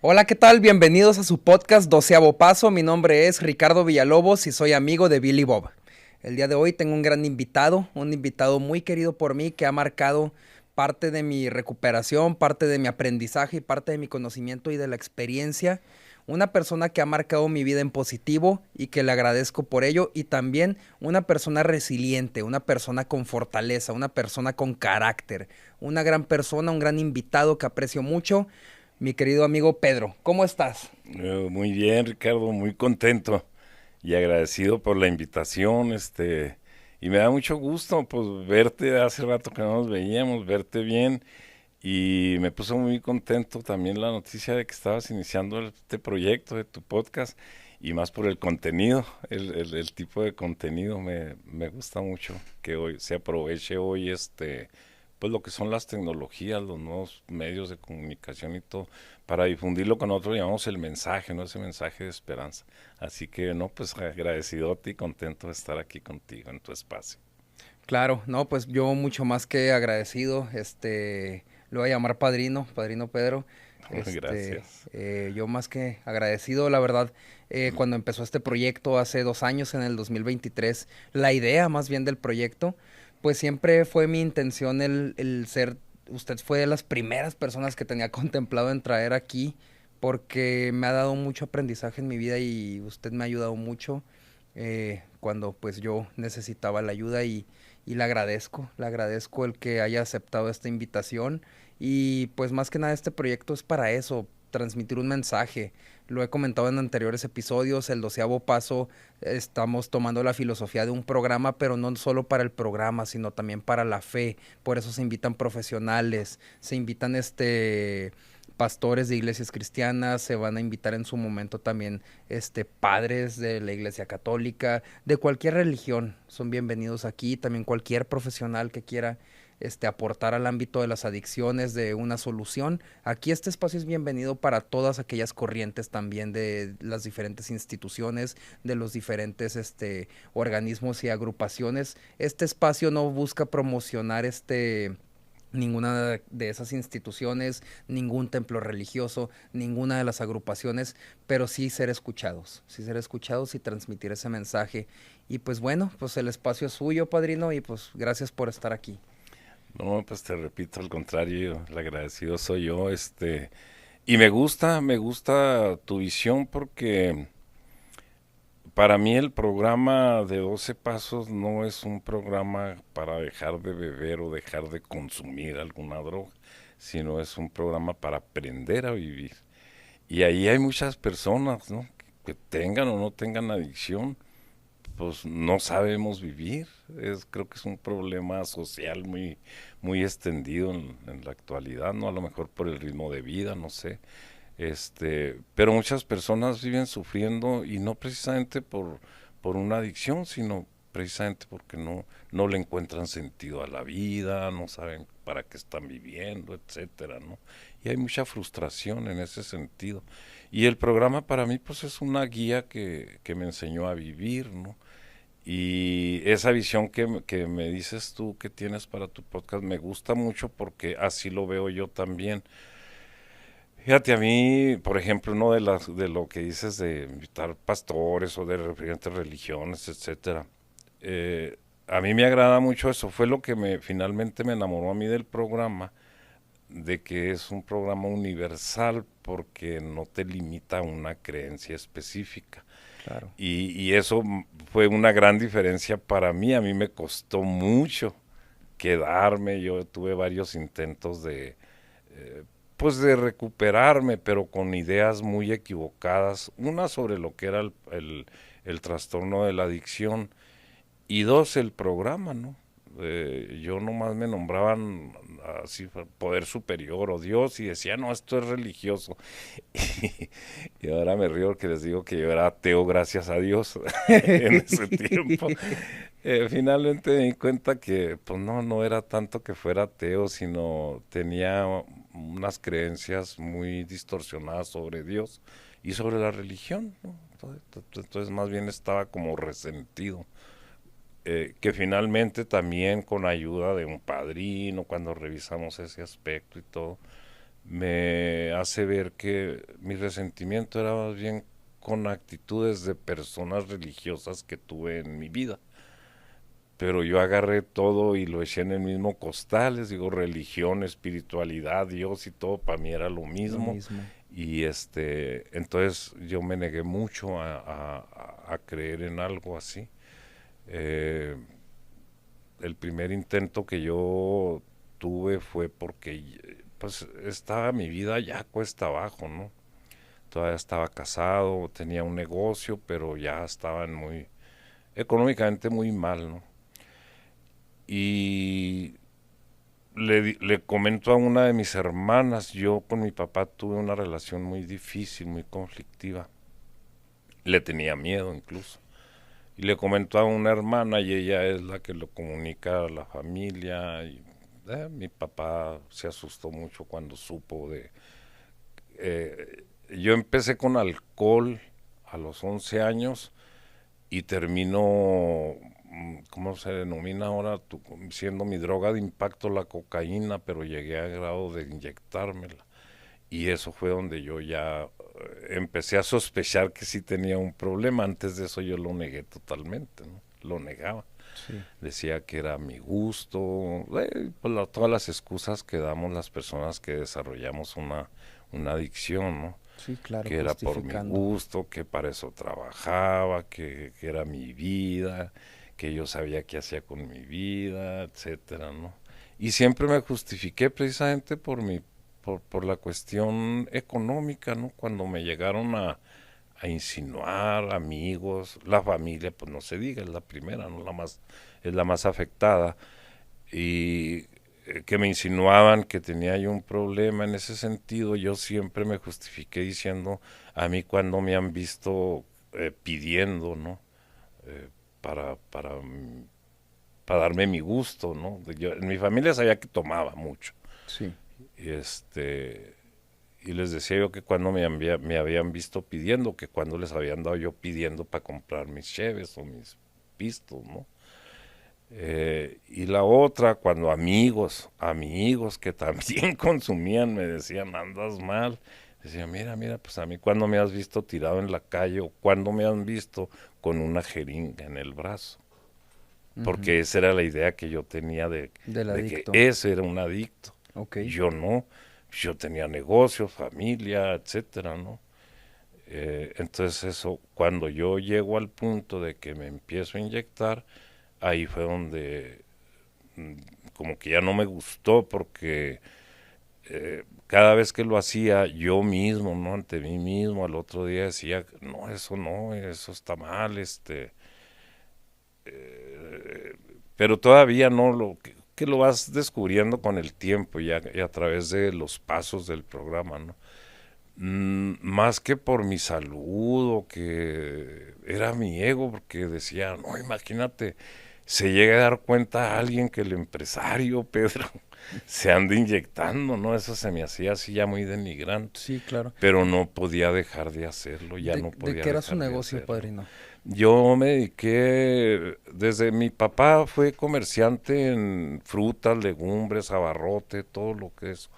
Hola, ¿qué tal? Bienvenidos a su podcast Doceavo Paso. Mi nombre es Ricardo Villalobos y soy amigo de Billy Bob. El día de hoy tengo un gran invitado, un invitado muy querido por mí que ha marcado parte de mi recuperación, parte de mi aprendizaje y parte de mi conocimiento y de la experiencia. Una persona que ha marcado mi vida en positivo y que le agradezco por ello. Y también una persona resiliente, una persona con fortaleza, una persona con carácter. Una gran persona, un gran invitado que aprecio mucho. Mi querido amigo Pedro, ¿cómo estás? Muy bien, Ricardo, muy contento y agradecido por la invitación, y me da mucho gusto, pues, verte hace rato que no nos veíamos, verte bien, y me puso muy contento también la noticia de que estabas iniciando este proyecto de tu podcast, y más por el contenido, el tipo de contenido me gusta mucho que hoy se aproveche hoy pues lo que son las tecnologías, los nuevos medios de comunicación y todo, para difundirlo con nosotros llamamos el mensaje, ¿no? Ese mensaje de esperanza. Así que, no, pues agradecidote y contento de estar aquí contigo en tu espacio. Claro, no, pues yo mucho más que agradecido, lo voy a llamar padrino, padrino Pedro, Gracias. yo más que agradecido, la verdad, cuando empezó este proyecto hace 2 años, en el 2023, la idea más bien del proyecto, pues siempre fue mi intención el ser, usted fue de las primeras personas que tenía contemplado en traer aquí, porque me ha dado mucho aprendizaje en mi vida y usted me ha ayudado mucho cuando pues yo necesitaba la ayuda y le agradezco el que haya aceptado esta invitación y pues más que nada este proyecto es para eso, transmitir un mensaje. Lo he comentado en anteriores episodios, el 12º paso, estamos tomando la filosofía de un programa, pero no solo para el programa, sino también para la fe. Por eso se invitan profesionales, se invitan pastores de iglesias cristianas, se van a invitar en su momento también padres de la iglesia católica, de cualquier religión, son bienvenidos aquí, también cualquier profesional que quiera aportar al ámbito de las adicciones, de una solución. Aquí este espacio es bienvenido para todas aquellas corrientes también de las diferentes instituciones, de los diferentes organismos y agrupaciones. Este espacio no busca promocionar ninguna de esas instituciones, ningún templo religioso, ninguna de las agrupaciones, pero sí ser escuchados y transmitir ese mensaje. Y pues bueno, pues el espacio es suyo, padrino, y pues gracias por estar aquí. No, pues te repito, al contrario, el agradecido soy yo, y me gusta tu visión porque para mí el programa de 12 Pasos no es un programa para dejar de beber o dejar de consumir alguna droga, sino es un programa para aprender a vivir. Y ahí hay muchas personas, ¿no? Que tengan o no tengan adicción, pues no sabemos vivir. Creo que es un problema social muy extendido en la actualidad, ¿no? A lo mejor por el ritmo de vida, no sé. Pero muchas personas viven sufriendo y no precisamente por una adicción, sino precisamente porque no le encuentran sentido a la vida, no saben para qué están viviendo, etcétera, ¿no? Y hay mucha frustración en ese sentido. Y el programa para mí pues es una guía que me enseñó a vivir, ¿no? Y esa visión que me dices tú que tienes para tu podcast me gusta mucho porque así lo veo yo también. Fíjate, a mí, por ejemplo, uno de lo que dices de invitar pastores o de diferentes religiones, etcétera, a mí me agrada mucho eso. Fue lo que finalmente me enamoró a mí del programa, de que es un programa universal porque no te limita a una creencia específica. Claro. Y eso fue una gran diferencia para mí. A mí me costó mucho quedarme. Yo tuve varios intentos pues de recuperarme, pero con ideas muy equivocadas. Una sobre lo que era el trastorno de la adicción y dos, el programa, ¿no? Yo nomás me nombraban así poder superior o Dios y decía, no, esto es religioso. Y ahora me río porque les digo que yo era ateo, gracias a Dios, en ese tiempo. Finalmente me di cuenta que, pues no era tanto que fuera ateo, sino tenía unas creencias muy distorsionadas sobre Dios y sobre la religión, ¿no? Entonces más bien estaba como resentido. Que finalmente también con ayuda de un padrino, cuando revisamos ese aspecto y todo, me hace ver que mi resentimiento era más bien con actitudes de personas religiosas que tuve en mi vida. Pero yo agarré todo y lo eché en el mismo costal, les digo, religión, espiritualidad, Dios y todo, para mí era lo Lo mismo. mismo. Y entonces yo me negué mucho a creer en algo así. Eh, el primer intento que yo tuve fue porque pues estaba mi vida ya cuesta abajo, ¿no? Todavía estaba casado, tenía un negocio, pero ya estaban muy, económicamente muy mal, ¿no? Y le comento a una de mis hermanas, yo con mi papá tuve una relación muy difícil, muy conflictiva. Le tenía miedo incluso. Y le comentó a una hermana y ella es la que lo comunica a la familia. Y, mi papá se asustó mucho cuando supo de... yo empecé con alcohol a los 11 años y terminó, ¿cómo se denomina ahora? Siendo mi droga de impacto la cocaína, pero llegué a grado de inyectármela. Y eso fue donde yo ya empecé a sospechar que sí tenía un problema. Antes de eso yo lo negué totalmente, ¿no? Lo negaba. Sí. Decía que era mi gusto, pues todas las excusas que damos las personas que desarrollamos una adicción, ¿no? Sí, claro, Que era por mi justificando. gusto, que para eso trabajaba, que era mi vida, que yo sabía qué hacía con mi vida, etcétera, ¿no? Y siempre me justifiqué precisamente por la cuestión económica, ¿no? Cuando me llegaron a insinuar amigos, la familia, pues no se diga, es la primera, no la más, es la más afectada, y que me insinuaban que tenía yo un problema en ese sentido, yo siempre me justifiqué diciendo, a mí cuando me han visto pidiendo, ¿no? Eh, para, para, para darme mi gusto, ¿no? Yo, en mi familia sabía que tomaba mucho. Sí. Y y les decía yo que cuando me habían visto pidiendo, que cuando les habían dado yo pidiendo para comprar mis cheves o mis pistos, ¿no? Y la otra, cuando amigos que también consumían, me decían, andas mal. Decía, mira, pues a mí cuando me has visto tirado en la calle o cuando me han visto con una jeringa en el brazo. Ujú. Porque esa era la idea que yo tenía Del de que adicto. ese era un adicto. Ok. Yo no, yo tenía negocios, familia, etcétera, ¿no? Entonces eso, cuando yo llego al punto de que me empiezo a inyectar, ahí fue donde mm, como que ya no me gustó porque cada vez que lo hacía yo mismo, ¿no? Ante mí mismo, al otro día decía, no, eso está mal, pero todavía no que lo vas descubriendo con el tiempo y a través de los pasos del programa, ¿no? Más que por mi salud o que era mi ego, porque decía, no, imagínate, se llega a dar cuenta a alguien que el empresario Pedro se anda inyectando, ¿no? Eso se me hacía así ya muy denigrante, Sí, claro. pero no podía dejar de hacerlo, ya no De podía qué era su dejar de negocio, hacerlo. padrino? Yo me dediqué, desde mi papá fue comerciante en frutas, legumbres, abarrote, todo lo que es.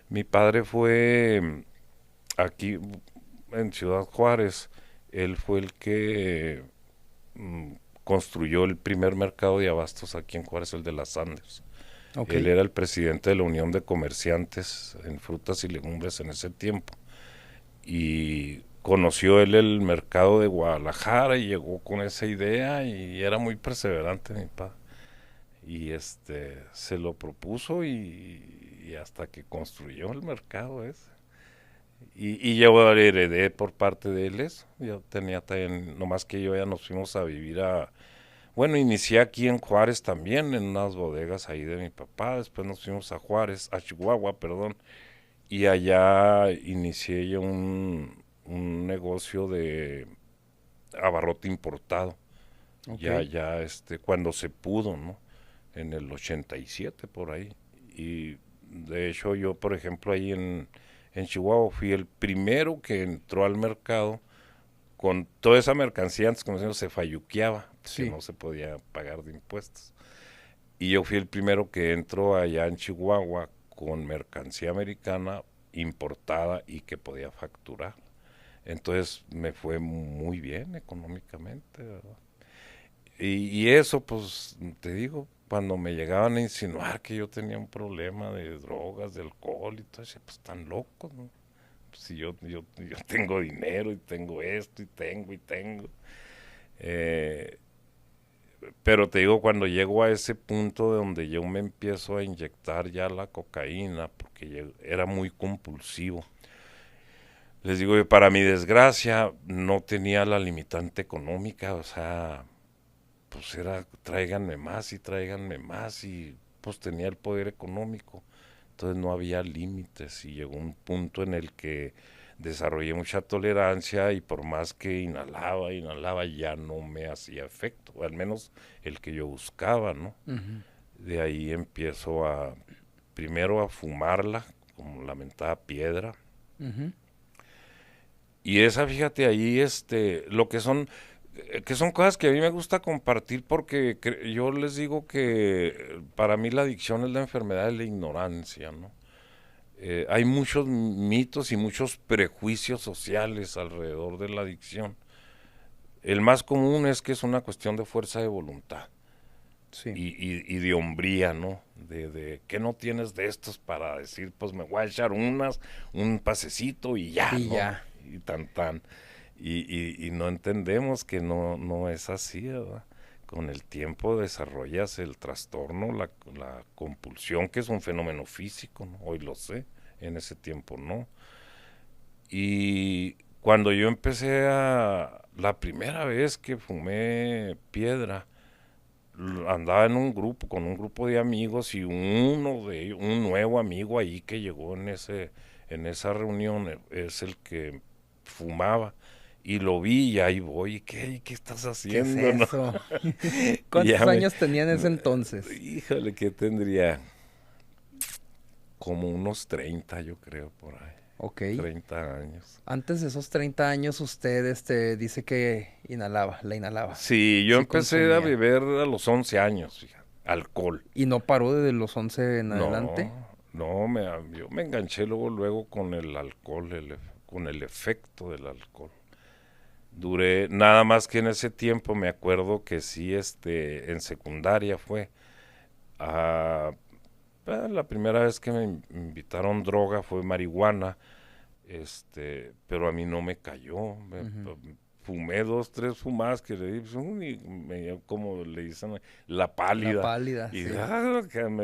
Mi padre fue aquí en Ciudad Juárez, él fue el que mm, construyó el primer mercado de abastos aquí en Juárez, el de las Andes. Ok. Él era el presidente de la Unión de Comerciantes en frutas y legumbres en ese tiempo. Y conoció él el mercado de Guadalajara y llegó con esa idea y era muy perseverante mi papá. Y se lo propuso y hasta que construyó el mercado ese. Y yo heredé por parte de él eso. Yo tenía también, nomás que yo ya nos fuimos a vivir bueno, inicié aquí en Juárez también, en unas bodegas ahí de mi papá. Después nos fuimos a Juárez, a Chihuahua, perdón. Y allá inicié yo un negocio de abarrote importado. Ok. Cuando se pudo, ¿no? En el 87 por ahí. Y de hecho yo, por ejemplo, ahí en Chihuahua fui el primero que entró al mercado con toda esa mercancía, antes como decimos, se falluqueaba, que Sí. no se podía pagar de impuestos. Y yo fui el primero que entró allá en Chihuahua con mercancía americana importada y que podía facturar. Entonces me fue muy bien económicamente, ¿verdad? Y eso, pues, te digo, cuando me llegaban a insinuar que yo tenía un problema de drogas, de alcohol y todo eso, pues están locos, ¿no? Pues, si yo tengo dinero y tengo esto y tengo. Eh, pero te digo, cuando llego a ese punto de donde yo me empiezo a inyectar ya la cocaína, porque era muy compulsivo. Les digo, para mi desgracia, no tenía la limitante económica, o sea, pues era tráiganme más y pues tenía el poder económico. Entonces no había límites y llegó un punto en el que desarrollé mucha tolerancia y por más que inhalaba, ya no me hacía efecto, o al menos el que yo buscaba, ¿no? Ujú, De ahí empiezo primero a fumarla, como la mentada piedra. ujú. Y esa, fíjate, ahí, lo que son cosas que a mí me gusta compartir porque yo les digo que para mí la adicción es la enfermedad de la ignorancia, ¿no? Hay muchos mitos y muchos prejuicios sociales alrededor de la adicción. El más común es que es una cuestión de fuerza de voluntad Sí. y de hombría, ¿no? De que no tienes de estos para decir, pues me voy a echar un pasecito y ya, Y ¿no? ya. Y tan. Y no entendemos que no es así, ¿verdad? Con el tiempo desarrollas el trastorno, la compulsión, que es un fenómeno físico, ¿no? Hoy lo sé, en ese tiempo no. Y cuando yo la primera vez que fumé piedra, andaba en un grupo, con un grupo de amigos y uno de ellos, un nuevo amigo ahí que llegó en esa reunión, es el que fumaba. Y lo vi y ahí voy, ¿qué estás ¿Qué es haciendo, no? eso? Y ¿Cuántos años tenía en ese entonces? híjole, ¿qué tendría? Como unos 30 yo creo, por ahí. Ok. 30 años. Antes de esos 30 años usted dice que la inhalaba. Sí, yo Sí empecé a consumía. beber a los 11 años, fíjate, alcohol. ¿Y no paró desde los 11 en adelante? No, yo me enganché luego con el alcohol, con el efecto del alcohol. Duré, nada más que en ese tiempo me acuerdo que sí, en secundaria fue. ah, la primera vez que me invitaron droga fue marihuana, pero a mí no me cayó. Ujú. Fumé dos, tres fumadas que le di, pues, y me dio como le dicen, la La pálida. pálida, Y sí.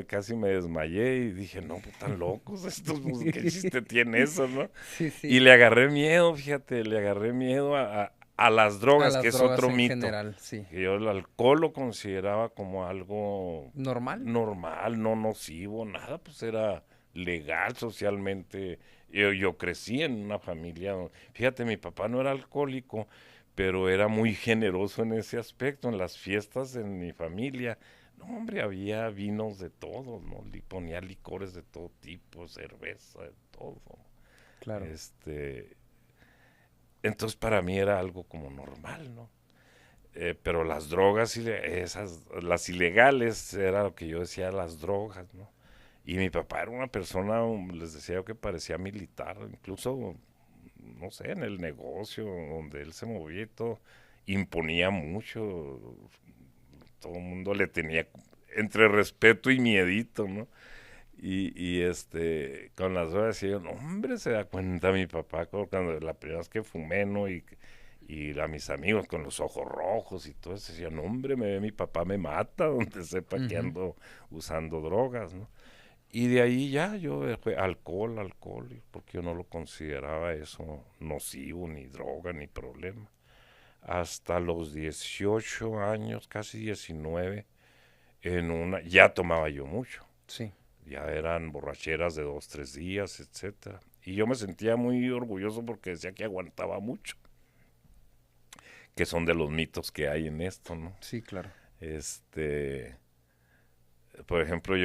casi me desmayé y dije, no, pues tan locos estos, pues, qué chiste tiene eso, ¿no? Sí, Y sí. le agarré miedo, fíjate, le agarré miedo a las A drogas, que las es drogas otro en mito. general, sí. Que yo el alcohol lo consideraba como algo ¿Normal? normal, no nocivo, nada, pues era legal socialmente. Yo crecí en una familia, fíjate, mi papá no era alcohólico, pero era muy generoso en ese aspecto. En las fiestas en mi familia, no, hombre, había vinos de todo, ¿no? Ponía licores de todo tipo, cerveza, de todo. Claro. Este, entonces para mí era algo como normal, ¿no? Pero las drogas, las ilegales, era lo que yo decía, las drogas, ¿no? Y mi papá era una persona, les decía yo que parecía militar, incluso, no sé, en el negocio donde él se movía y todo, imponía mucho, todo el mundo le tenía entre respeto y miedito, ¿no? Con las drogas decía yo, no, hombre, se da cuenta mi papá cuando la primera vez que fumé, ¿no? Y a mis amigos con los ojos rojos y todo eso, decía, no, hombre, me ve mi papá, me mata, donde sepa que Ujú. ando usando drogas, ¿no? Y de ahí ya yo dejé alcohol, porque yo no lo consideraba eso nocivo, ni droga, ni problema. Hasta los 18 años, casi 19, ya tomaba yo mucho. Sí, Ya eran borracheras de 2, 3 días, etcétera. Y yo me sentía muy orgulloso porque decía que aguantaba mucho, que son de los mitos que hay en esto, ¿no? sí, claro. Este, por ejemplo,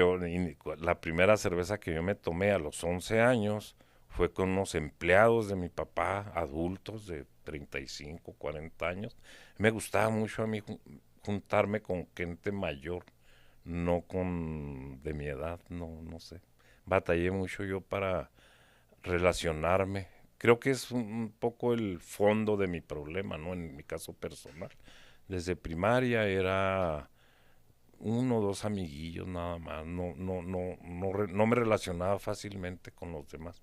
la primera cerveza que yo me tomé a los 11 años fue con unos empleados de mi papá, adultos de 35, 40 años. Me gustaba mucho a mí juntarme con gente mayor, no con de mi edad, no sé. Batallé mucho yo relacionarme. Creo que es un poco el fondo de mi problema, ¿no? En mi caso personal. Desde primaria era uno o dos amiguillos nada más. No me relacionaba fácilmente con los demás.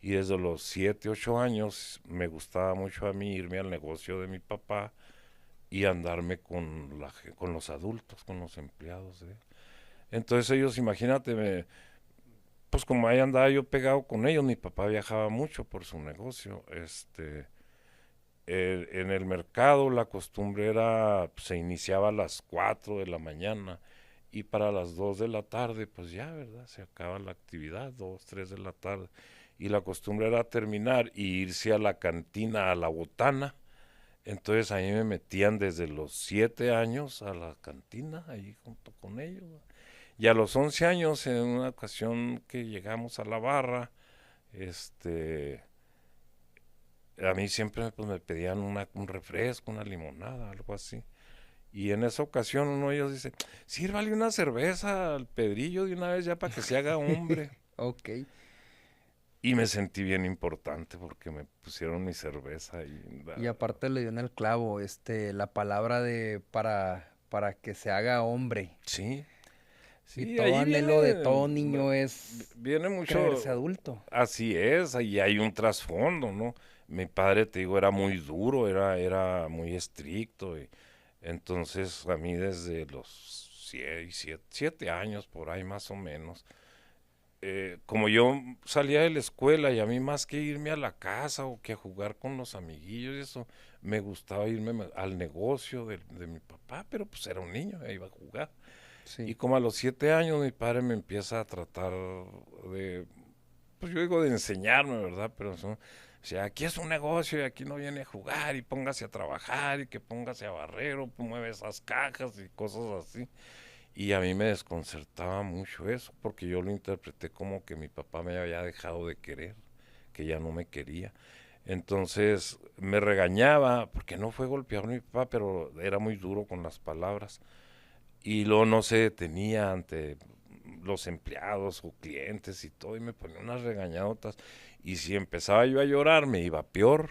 Y desde los 7, 8 años me gustaba mucho a mí irme al negocio de mi papá y andarme con los adultos, con los empleados. Entonces ellos, imagínate, pues como ahí andaba yo pegado con ellos, mi papá viajaba mucho por su negocio. En el mercado la costumbre era, pues, se iniciaba a las 4 de la mañana y para las 2 de la tarde, pues ya, ¿verdad? Se acaba la actividad, 2, 3 de la tarde. Y la costumbre era terminar y irse a la cantina, a la botana. Entonces ahí me metían desde los 7 años a la cantina, ahí junto con ellos. Y a los 11 años, en una ocasión que llegamos a la barra, este, a mí siempre pues, me pedían un refresco, una limonada, algo así. Y en esa ocasión uno de ellos dice, sírvale una cerveza al Pedrillo de una vez ya para que se haga hombre. Ok. Y me sentí bien importante porque me pusieron mi cerveza Y aparte le dio en el clavo, la palabra de para que se haga hombre. sí, Y sí, todo ahí anhelo de viene, todo niño es viene creerse mucho, adulto. así es, ahí hay un trasfondo, ¿no? Mi padre, te digo, era muy duro, era muy estricto, y entonces a mí desde los 7 años, por ahí más o menos, como yo salía de la escuela y a mí más que irme a la casa o que a jugar con los amiguillos y eso, me gustaba irme al negocio de mi papá, pero pues era un niño, iba a jugar. Y Sí, como a los 7 años mi padre me empieza a tratar de, pues yo digo de enseñarme, ¿verdad? Pero o sea, aquí es un negocio y aquí no viene a jugar y póngase a trabajar y que póngase a barrer o mueve esas cajas y cosas así. Y a mí me desconcertaba mucho eso, porque yo lo interpreté como que mi papá me había dejado de querer, que ya no me quería. Entonces me regañaba, porque no fue golpear mi papá, pero era muy duro con las palabras. Y luego no se detenía ante los empleados o clientes y todo, y me ponía unas regañadotas. Y si empezaba yo a llorar, me iba peor.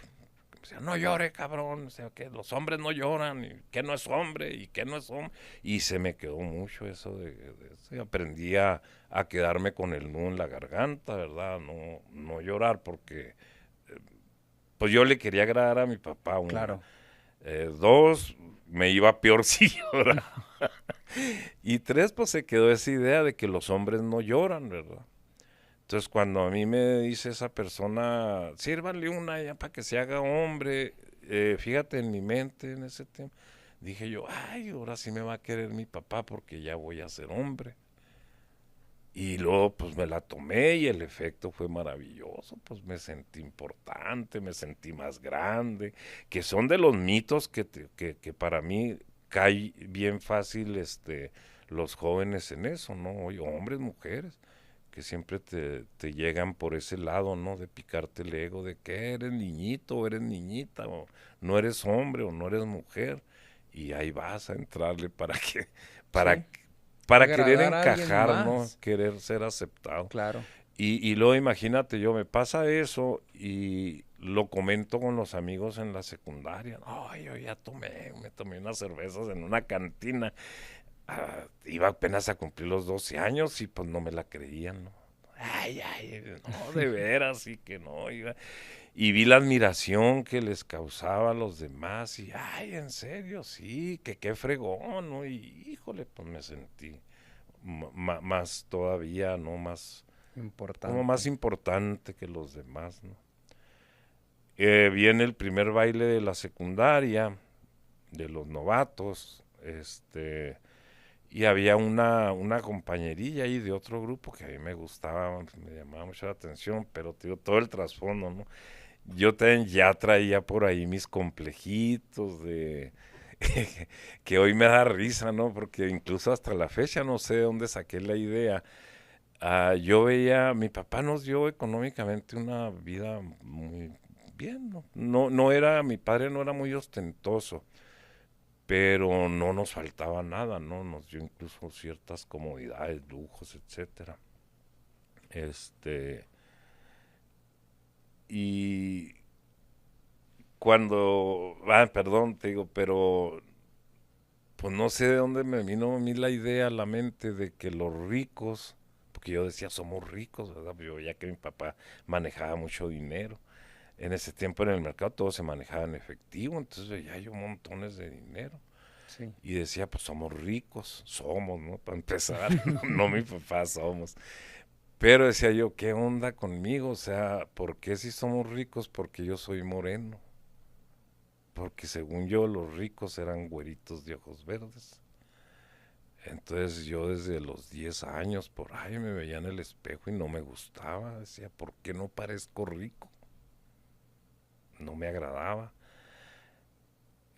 O sea, no llore, cabrón. O sea, que los hombres no lloran, y que no es hombre, y que no es hombre. Y se me quedó mucho eso de eso. Y aprendí a quedarme con el nudo en la garganta, ¿verdad? No llorar, porque pues yo le quería agradar a mi papá, una. claro. Dos, me iba peor si lloraba. Y tres, pues se quedó esa idea de que los hombres no lloran, ¿verdad? Entonces cuando a mí me dice esa persona, sírvanle una ya para que se haga hombre, fíjate en mi mente en ese tema, dije yo, ay, ahora sí me va a querer mi papá porque ya voy a ser hombre. Y luego pues me la tomé y el efecto fue maravilloso, pues me sentí importante, me sentí más grande, que son de los mitos que para mí cae bien fácil los jóvenes en eso, ¿no? Oye, hombres, mujeres, que siempre te llegan por ese lado, ¿no? De picarte el ego, de que eres niñito o eres niñita, o no eres hombre o no eres mujer, y ahí vas a entrarle para Sí. para querer Agradar a alguien encajar, ¿no? más. Querer ser aceptado. Claro. Y luego imagínate, yo me pasa eso y lo comento con los amigos en la secundaria. Ay, yo ya me tomé unas cervezas en una cantina. Iba apenas a cumplir los 12 años y pues no me la creían, ¿no? Ay, no, de veras, y que no, iba. Y vi la admiración que les causaba a los demás y, ay, en serio, sí, que qué fregón, ¿no? Y híjole, pues me sentí más todavía, ¿no? Como más Importante. importante que los demás, ¿no? Viene el primer baile de la secundaria, de los novatos, y había una compañerilla ahí de otro grupo que a mí me gustaba, me llamaba mucho la atención, pero tío, todo el trasfondo, ¿no? Yo también ya traía por ahí mis complejitos de que hoy me da risa, ¿no? Porque incluso hasta la fecha no sé de dónde saqué la idea. Yo veía, mi papá nos dio económicamente una vida muy bien, ¿no? No era, mi padre no era muy ostentoso, pero no nos faltaba nada, ¿no? Nos dio incluso ciertas comodidades, lujos, etcétera. Este, Y perdón, te digo, pero pues no sé de dónde me vino a mí la idea a la mente de que los ricos, porque yo decía, somos ricos, ¿verdad? Yo, ya que mi papá manejaba mucho dinero. En ese tiempo en el mercado todo se manejaba en efectivo, entonces veía yo montones de dinero. Sí. Y decía, pues somos ricos, somos, ¿no? Para empezar, no mi papá somos. Pero decía yo, ¿qué onda conmigo? O sea, ¿por qué si somos ricos? Porque yo soy moreno. Porque según yo los ricos eran güeritos de ojos verdes. Entonces yo desde los 10 años por ahí me veía en el espejo y no me gustaba. Decía, ¿por qué no parezco rico? No me agradaba.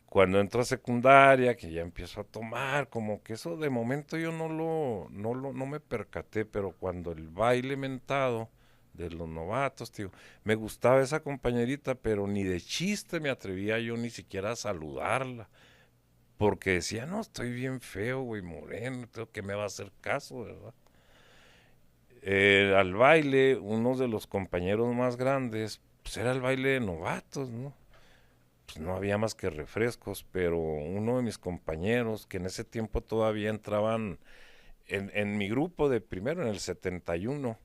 Cuando entro a secundaria, que ya empiezo a tomar, como que eso de momento yo no me percaté, pero cuando el baile mentado de los novatos, tío, me gustaba esa compañerita, pero ni de chiste me atrevía yo ni siquiera a saludarla, porque decía, no, estoy bien feo, güey, moreno, creo que me va a hacer caso, ¿verdad? Al baile, uno de los compañeros más grandes, pues era el baile de novatos, ¿no? Pues no había más que refrescos, pero uno de mis compañeros, que en ese tiempo todavía entraban en mi grupo de primero, en el 71,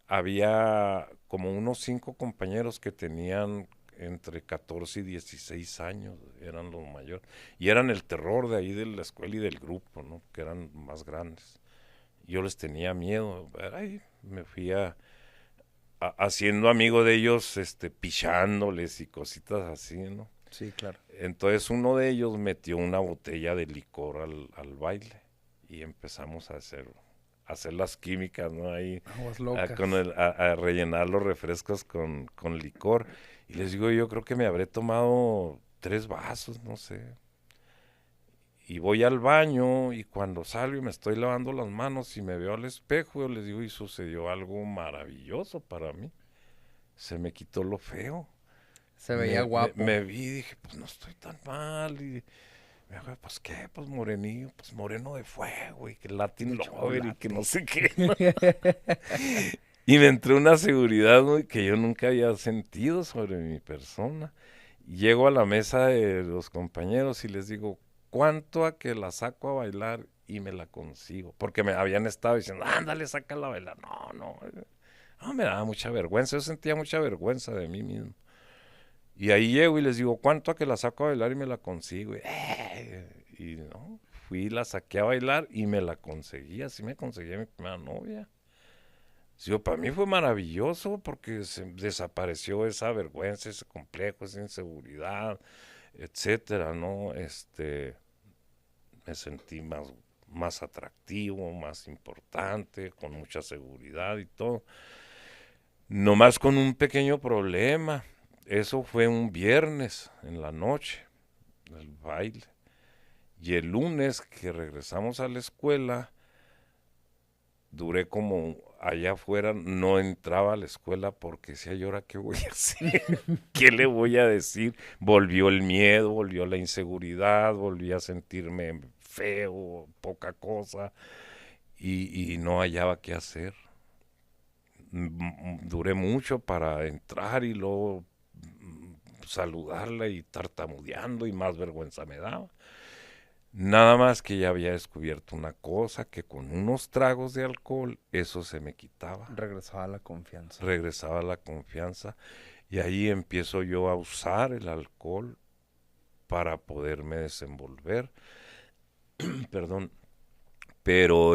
había como unos 5 compañeros que tenían entre 14 y 16 años, eran los mayores, y eran el terror de ahí de la escuela y del grupo, ¿no? Que eran más grandes. Yo les tenía miedo, ay, me fui haciendo amigo de ellos, pichándoles y cositas así, ¿no? Sí, claro. Entonces uno de ellos metió una botella de licor al baile y empezamos a hacer las químicas, ¿no? Ahí Aguas con locas. a rellenar los refrescos con licor. Y les digo, yo creo que me habré tomado 3 vasos, no sé. Y voy al baño y cuando salgo y me estoy lavando las manos y me veo al espejo, yo les digo, y sucedió algo maravilloso para mí. Se me quitó lo feo. Se veía guapo. Me vi y dije, pues no estoy tan mal. Y me dijo, pues qué, pues morenillo, pues moreno de fuego y que Latin De Lover y que no chocolate. sé qué. Y me entró una seguridad, ¿no? Que yo nunca había sentido sobre mi persona. Llego a la mesa de los compañeros y les digo, ¿cuánto a que la saco a bailar y me la consigo? Porque me habían estado diciendo, ándale, sácala a bailar. No, no, no, me daba mucha vergüenza. Yo sentía mucha vergüenza de mí mismo. Y ahí llego y les digo, ¿cuánto a que la saco a bailar y me la consigo? Y no, fui, la saqué a bailar y me la conseguí. Así me conseguí a mi primera novia. Sí, para mí fue maravilloso porque se desapareció esa vergüenza, ese complejo, esa inseguridad, etcétera, ¿no? Me sentí más atractivo, más importante, con mucha seguridad y todo. Nomás con un pequeño problema. Eso fue un viernes en la noche, el baile. Y el lunes que regresamos a la escuela, duré como allá afuera, no entraba a la escuela porque decía, ¿y ahora qué voy a hacer? ¿Qué le voy a decir? Volvió el miedo, volvió la inseguridad, volví a sentirme feo, poca cosa, y no hallaba qué hacer. Duré mucho para entrar y luego saludarla y tartamudeando y más vergüenza me daba. Nada más que ya había descubierto una cosa, que con unos tragos de alcohol eso se me quitaba. Regresaba la confianza. Regresaba la confianza y ahí empiezo yo a usar el alcohol para poderme desenvolver. Perdón, pero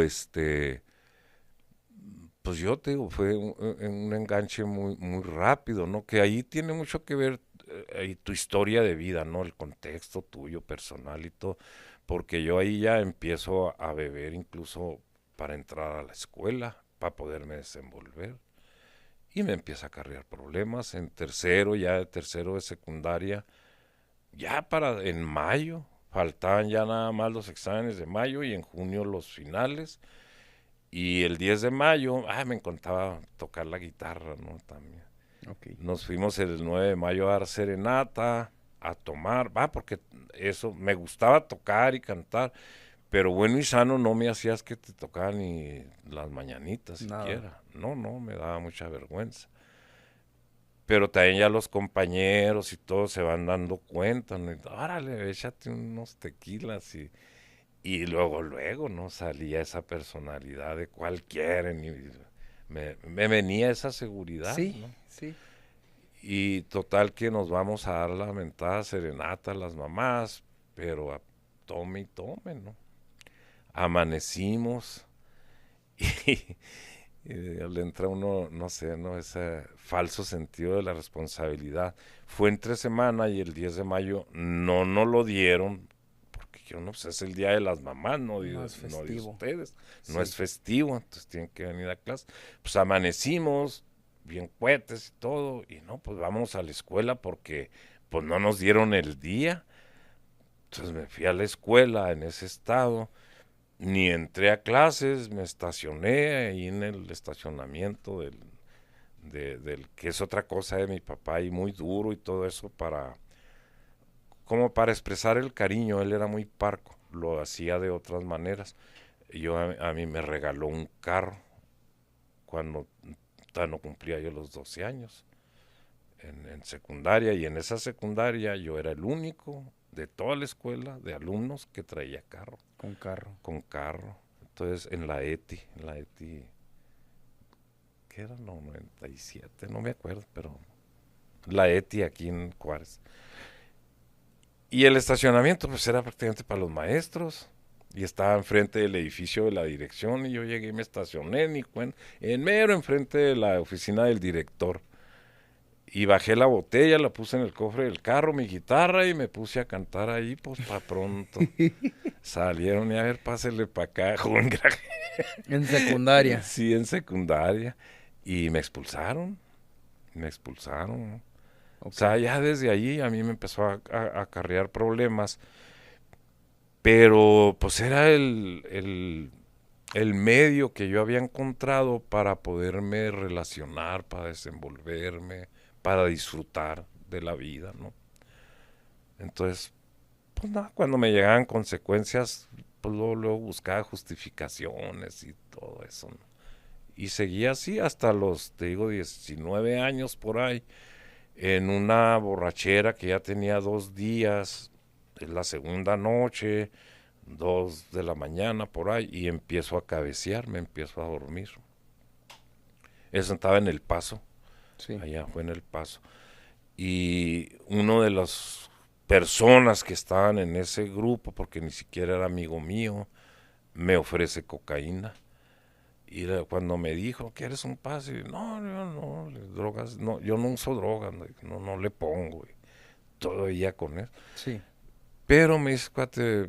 pues yo te digo, fue un enganche muy rápido, ¿no? Que ahí tiene mucho que ver ahí tu historia de vida, ¿no? El contexto tuyo, personal y todo, porque yo ahí ya empiezo a beber incluso para entrar a la escuela, para poderme desenvolver, y me empieza a acarrear problemas en tercero, ya de tercero de secundaria, ya en mayo, faltaban ya nada más los exámenes de mayo y en junio los finales. Y el 10 de mayo, me encantaba tocar la guitarra, ¿no? También. Ok. Nos fuimos el 9 de mayo a dar serenata, a tomar, porque eso, me gustaba tocar y cantar, pero bueno y sano no me hacías que te tocara ni las mañanitas Nada. siquiera. No, no, me daba mucha vergüenza. pero también ya los compañeros y todos se van dando cuenta, ¿no? Órale, échate unos tequilas y luego, ¿no? Salía esa personalidad de cualquiera, y me venía esa seguridad, Sí, ¿no? sí. Y total que nos vamos a dar la mentada serenata a las mamás, pero tome y tome, ¿no? Amanecimos y, y le entra uno, no sé, ¿no? Ese falso sentido de la responsabilidad. Fue entre semana y el 10 de mayo no nos lo dieron, porque yo no sé, es el día de las mamás, No es no de festivo. ustedes, no Sí. es festivo, entonces tienen que venir a clase. Pues amanecimos, bien cohetes y todo, y no, pues vamos a la escuela porque pues no nos dieron el día. Entonces me fui a la escuela en ese estado, ni entré a clases, me estacioné ahí en el estacionamiento del que es otra cosa de mi papá y muy duro y todo eso como para expresar el cariño. Él era muy parco, lo hacía de otras maneras. A mí me regaló un carro cuando no cumplía yo los 12 años en secundaria, y en esa secundaria yo era el único de toda la escuela de alumnos que traía carro, Con carro. con carro. Entonces en la ETI, ¿qué era? No, 97, no me acuerdo, pero la ETI aquí en Juárez. Y el estacionamiento pues era prácticamente para los maestros. Y estaba enfrente del edificio de la dirección y yo llegué y me estacioné en mero enfrente de la oficina del director. Y bajé la botella, la puse en el cofre del carro, mi guitarra, y me puse a cantar ahí, pues pa' pronto. Salieron y a ver, pásele pa' acá, joven graje. En secundaria. Sí, en secundaria. Y me expulsaron, me expulsaron, ¿no? O Ok. sea, ya desde allí a mí me empezó a acarrear problemas, pero pues era el medio que yo había encontrado para poderme relacionar, para desenvolverme, para disfrutar de la vida, ¿no? Entonces, pues nada, cuando me llegaban consecuencias, pues luego buscaba justificaciones y todo eso, ¿no? Y seguía así hasta los, te digo, 19 años por ahí, en una borrachera que ya tenía 2 días, en la segunda noche, 2 de la mañana por ahí, y empiezo a cabecear, me empiezo a dormir. Eso estaba en El Paso, Sí. allá fue en El Paso. Y uno de las personas que estaban en ese grupo, porque ni siquiera era amigo mío, me ofrece cocaína. Y cuando me dijo, ¿quieres un pase? No, yo no, drogas, no, yo no uso drogas, no, no le pongo. Todavía con él. Sí. Pero me dice, cuate,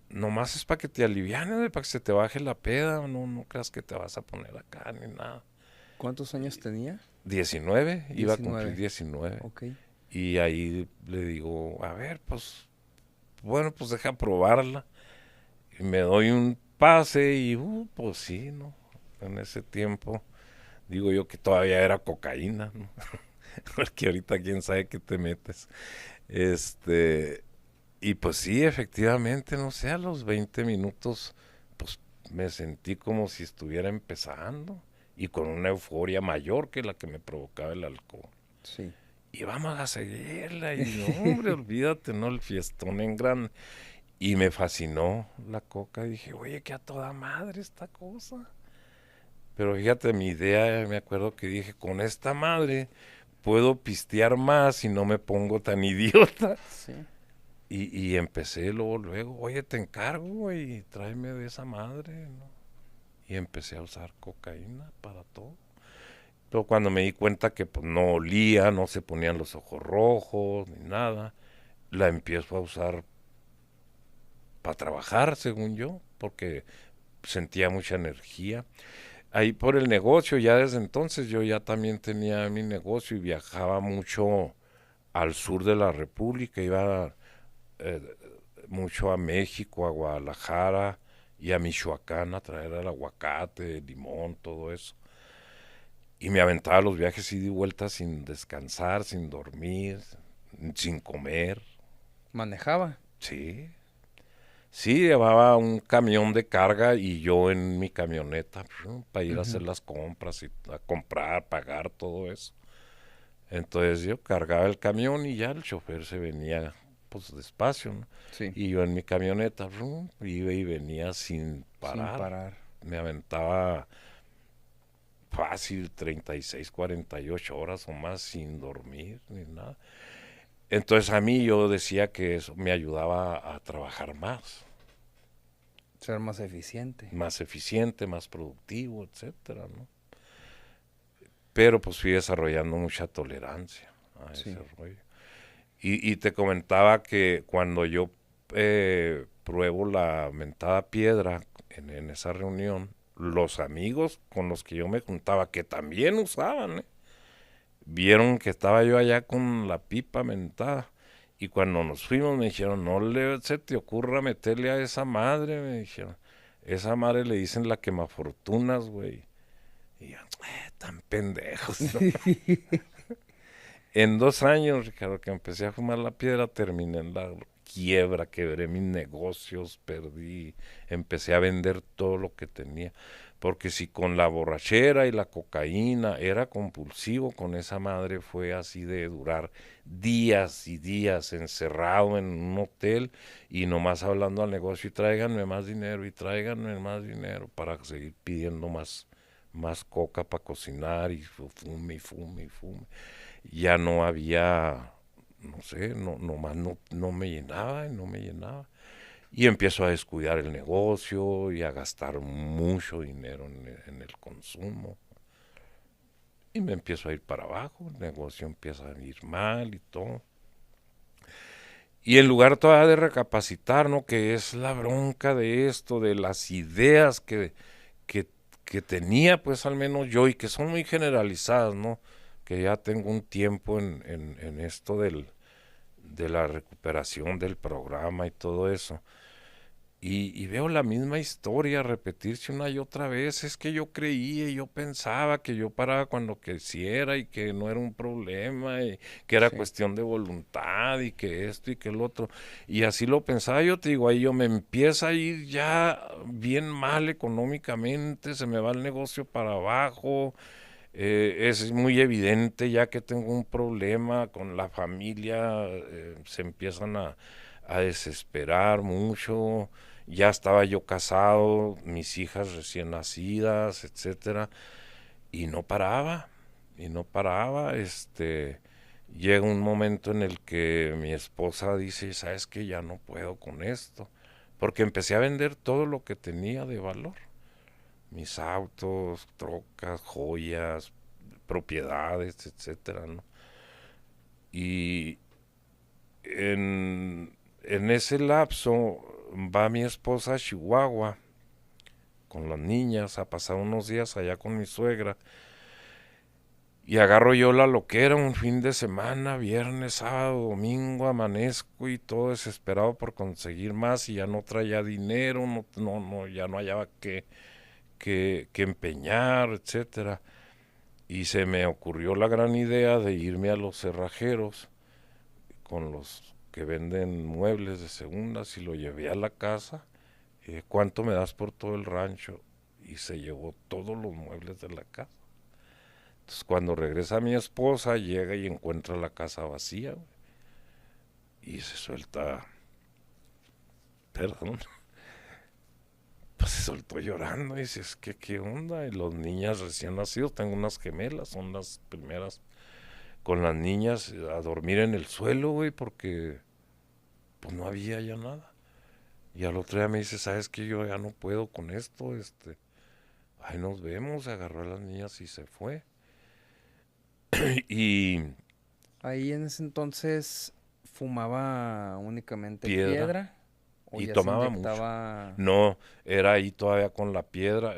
nomás es para que te alivianes, para que se te baje la peda, no creas que te vas a poner acá ni nada. ¿Cuántos años tenía? 19, iba a cumplir 19. 19. Ok. Y ahí le digo, a ver, pues, bueno, pues deja probarla. Y me doy un pase y, pues sí, ¿no? En ese tiempo, digo yo que todavía era cocaína, ¿no? Porque ahorita quién sabe qué te metes. Este, y pues sí, efectivamente, no sé, a los 20 minutos, pues me sentí como si estuviera empezando y con una euforia mayor que la que me provocaba el alcohol. Sí. Y vamos a seguirla, y no, hombre, olvídate, ¿no? El fiestón en grande. Y me fascinó la coca, dije, oye, que a toda madre esta cosa. Pero fíjate, mi idea, me acuerdo que dije, con esta madre puedo pistear más y no me pongo tan idiota. Sí. Y empecé luego, oye, te encargo, güey, tráeme de esa madre, ¿no? Y empecé a usar cocaína para todo. Pero cuando me di cuenta que pues, no olía, no se ponían los ojos rojos, ni nada, la empiezo a usar para trabajar, según yo, porque sentía mucha energía. Ahí por el negocio, ya desde entonces yo ya también tenía mi negocio y viajaba mucho al sur de la República, iba eh, mucho a México, a Guadalajara y a Michoacán a traer el aguacate, el limón, todo eso. Y me aventaba los viajes ida y vuelta sin descansar, sin dormir, sin comer. ¿Manejaba? Sí, sí, llevaba un camión de carga y yo en mi camioneta para ir a hacer Ujú. las compras y a comprar, pagar, todo eso. Entonces yo cargaba el camión y ya el chofer se venía pues despacio, ¿no? Sí, Y yo en mi camioneta iba y venía sin sin parar. parar. Me aventaba fácil 36, 48 horas o más sin dormir ni nada. Entonces a mí yo decía que eso me ayudaba a trabajar Ser más eficiente. más eficiente, más productivo, etcétera, ¿no? Pero pues fui desarrollando mucha tolerancia a ese Sí. rollo. Y te comentaba que cuando yo pruebo la mentada piedra en esa reunión, los amigos con los que yo me juntaba, que también usaban, vieron que estaba yo allá con la pipa mentada. Y cuando nos fuimos me dijeron, no le se te ocurra meterle a esa madre, me dijeron. Esa madre le dicen la quemafortunas, güey. Y yo, tan pendejos, ¿no? En 2 años, Ricardo, que empecé a fumar la piedra, terminé en la quiebra, quebré mis negocios, perdí, empecé a vender todo lo que tenía. Porque si con la borrachera y la cocaína era compulsivo, con esa madre fue así de durar días y días encerrado en un hotel y nomás hablando al negocio y tráiganme más dinero y tráiganme más dinero para seguir pidiendo más coca para cocinar y fume y fume y fume. Ya no había, no sé, nomás no me llenaba y no me llenaba. Y empiezo a descuidar el negocio y a gastar mucho dinero en el consumo. Y me empiezo a ir para abajo, el negocio empieza a ir mal y todo. Y en lugar todavía de recapacitar, ¿no? Que es la bronca de esto, de las ideas que, que tenía, pues al menos yo, y que son muy generalizadas, ¿no? Que ya tengo un tiempo en esto de la recuperación del programa y todo eso. Y veo la misma historia repetirse una y otra vez. Es que yo creía y yo pensaba que yo paraba cuando quisiera y que no era un problema y que era Sí. cuestión de voluntad y que esto y que el otro. Y así lo pensaba yo, te digo, ahí yo me empieza a ir ya bien mal económicamente, se me va el negocio para abajo. Es muy evidente ya que tengo un problema con la familia, se empiezan a desesperar mucho. Ya estaba yo casado, mis hijas recién nacidas, etcétera, y no paraba, y no paraba. Llega un momento en el que mi esposa dice, sabes que ya no puedo con esto, porque empecé a vender todo lo que tenía de valor, mis autos, trocas, joyas, propiedades, etcétera, ¿no? Y en ese lapso va mi esposa a Chihuahua con las niñas a pasar unos días allá con mi suegra y agarro yo la loquera un fin de semana, viernes, sábado, domingo, amanezco y todo desesperado por conseguir más y ya no traía dinero, ya no hallaba que empeñar, etcétera. Y se me ocurrió la gran idea de irme a los cerrajeros con los que venden muebles de segundas y lo llevé a la casa. ¿Cuánto me das por todo el rancho? Y se llevó todos los muebles de la casa. Entonces cuando regresa mi esposa, llega y encuentra la casa vacía, güey, y se suelta, perdón, pues se soltó llorando y dice, es que qué onda, y los niñas recién nacidos, tengo unas gemelas, son las primeras con las niñas a dormir en el suelo, güey, porque pues no había ya nada. Y al otro día me dice, ¿sabes qué? Yo ya no puedo con esto, ahí nos vemos, agarró a las niñas y se fue. Y Ahí en ese entonces fumaba únicamente piedra, piedra o y ya se tomaba mucho. inyectaba. No, era ahí todavía con la piedra,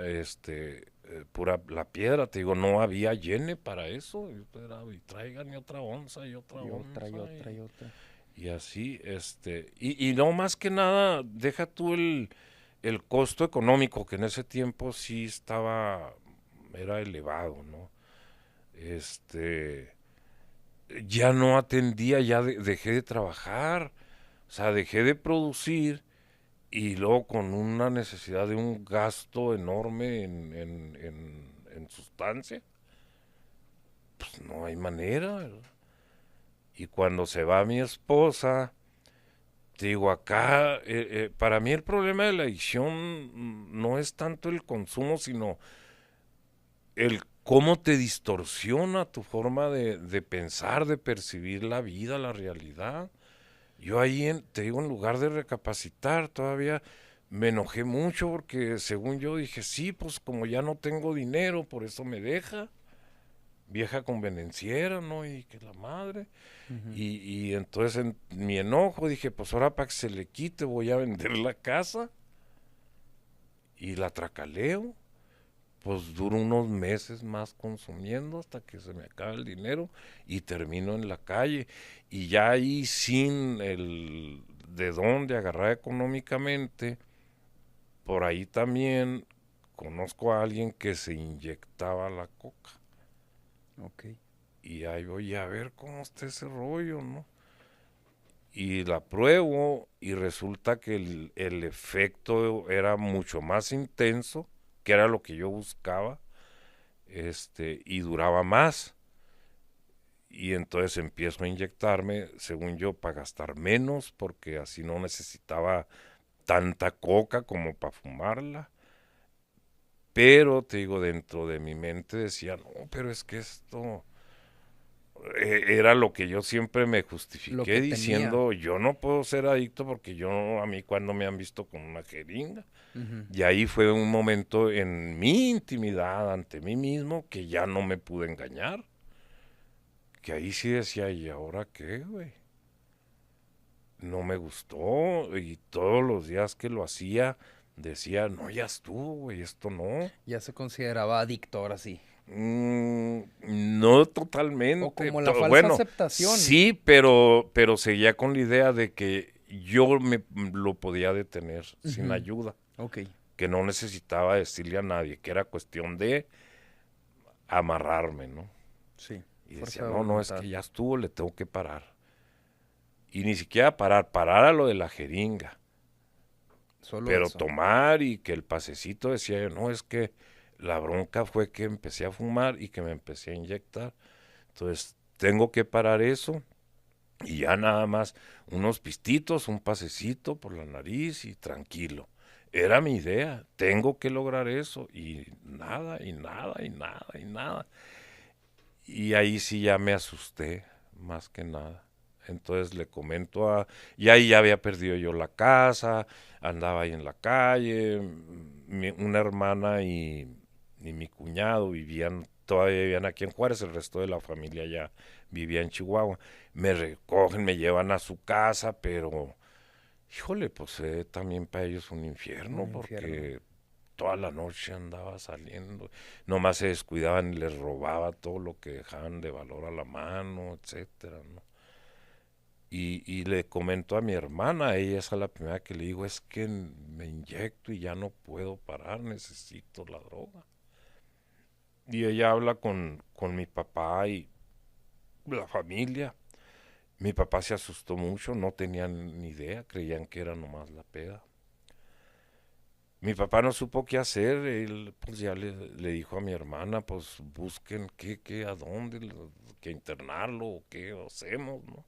pura la piedra, te digo, no había llene para eso. Yo esperaba, y traigan y otra onza y otra Y otra y onza. otra y otra. Y así, y no más que nada, deja tú el costo económico, que en ese tiempo sí era elevado, ¿no? Este, ya no atendía, dejé de trabajar, o sea, dejé de producir y luego con una necesidad de un gasto enorme en sustancia, pues pues no hay manera, ¿verdad? Y cuando se va mi esposa, te digo, acá, para mí el problema de la adicción no es tanto el consumo, sino el cómo te distorsiona tu forma de pensar, de percibir la vida, la realidad. Yo ahí, te digo, en lugar de recapacitar, todavía me enojé mucho porque según yo dije, sí, pues como ya no tengo dinero, por eso me deja. Vieja convenenciera, ¿no? Y que la madre. Ujú. Y entonces en mi enojo dije, pues ahora para que se le quite voy a vender la casa y la tracaleo. Pues duro unos meses más consumiendo hasta que se me acabe el dinero y termino en la calle. Y ya ahí sin el de dónde agarrar económicamente, por ahí también conozco a alguien que se inyectaba la coca. Ok. Y ahí voy a ver cómo está ese rollo, ¿no? Y la pruebo y resulta que el efecto era mucho más intenso, que era lo que yo buscaba, y duraba más. Y entonces empiezo a inyectarme, según yo, para gastar menos, porque así no necesitaba tanta coca como para fumarla. Pero, te digo, dentro de mi mente decía, no, pero es que esto era lo que yo siempre me Lo justifiqué que temía. diciendo, yo no puedo ser adicto porque a mí cuando me han visto con una jeringa. Ujú. Y ahí fue un momento en mi intimidad ante mí mismo que ya no me pude engañar. Que ahí sí decía, ¿y ahora qué, güey? No me gustó y todos los días que lo hacía decía, no, ya estuvo, güey, esto no. Ya se consideraba adicto ahora sí. No O totalmente. como la falsa Bueno, aceptación. sí, pero seguía con la idea de que yo me lo podía detener sin Ujú. ayuda, Ok. que no necesitaba decirle a nadie, que era cuestión de amarrarme, ¿no? Sí. Y decía, Fuerza de no, no, es voluntad. que ya estuvo, le tengo que parar. Y ni siquiera parar a lo de la jeringa, Solo pero eso. tomar y que el pasecito decía yo, no, es que la bronca fue que empecé a fumar y que me empecé a inyectar. Entonces, tengo que parar eso y ya nada más unos pistitos, un pasecito por la nariz y tranquilo. Era mi idea, tengo que lograr eso y nada, y nada, y nada, y nada. Y ahí sí ya me asusté, más que nada. Entonces le comento y ahí ya había perdido yo la casa, andaba ahí en la calle, una hermana y mi cuñado todavía vivían aquí en Juárez, el resto de la familia ya vivía en Chihuahua. Me recogen, me llevan a su casa, pero, híjole, pues también para ellos un Un infierno, infierno. porque toda la noche andaba saliendo, nomás se descuidaban y les robaba todo lo que dejaban de valor a la mano, etcétera, ¿no? Y le comento a mi hermana, ella es a la primera que le digo, es que me inyecto y ya no puedo parar, necesito la droga. Y ella habla con mi papá y la familia. Mi papá se asustó mucho, no tenían ni idea, creían que era nomás la peda. Mi papá no supo qué hacer, él pues ya le dijo a mi hermana, pues busquen a dónde, que internarlo o qué hacemos, ¿no?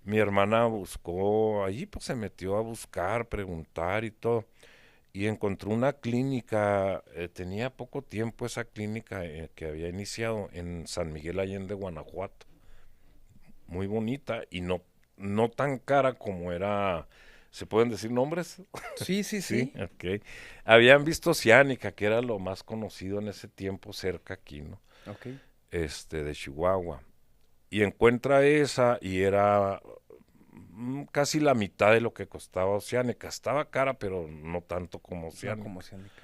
Mi hermana buscó, allí pues se metió a buscar, preguntar y todo, y encontró una clínica, tenía poco tiempo esa clínica que había iniciado en San Miguel Allende, Guanajuato, muy bonita y no tan cara como era, ¿se pueden decir nombres? Sí, sí, Sí, sí. ok. Habían visto Oceánica, que era lo más conocido en ese tiempo cerca aquí, ¿no? Ok. De Chihuahua. Y encuentra esa y era casi la mitad de lo que costaba Oceánica. Estaba cara, pero no tanto como No como Oceánica. Oceánica.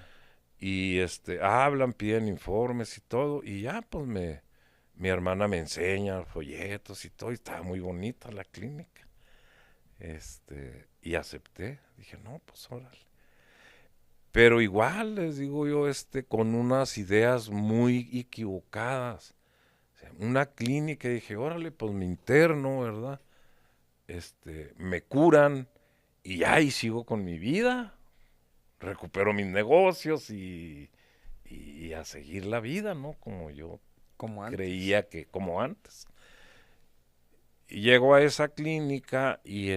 Y hablan, piden informes y todo. Y ya, pues mi hermana me enseña folletos y todo. Y estaba muy bonita la clínica. Y acepté. Dije, no, pues órale. Pero igual, les digo yo, con unas ideas muy equivocadas. O sea, una clínica, y dije, órale, pues me interno, ¿verdad? Me curan y ya, y sigo con mi vida. Recupero mis negocios y a seguir la vida, ¿no? Como yo. Como antes. creía que como antes. Y llego a esa clínica y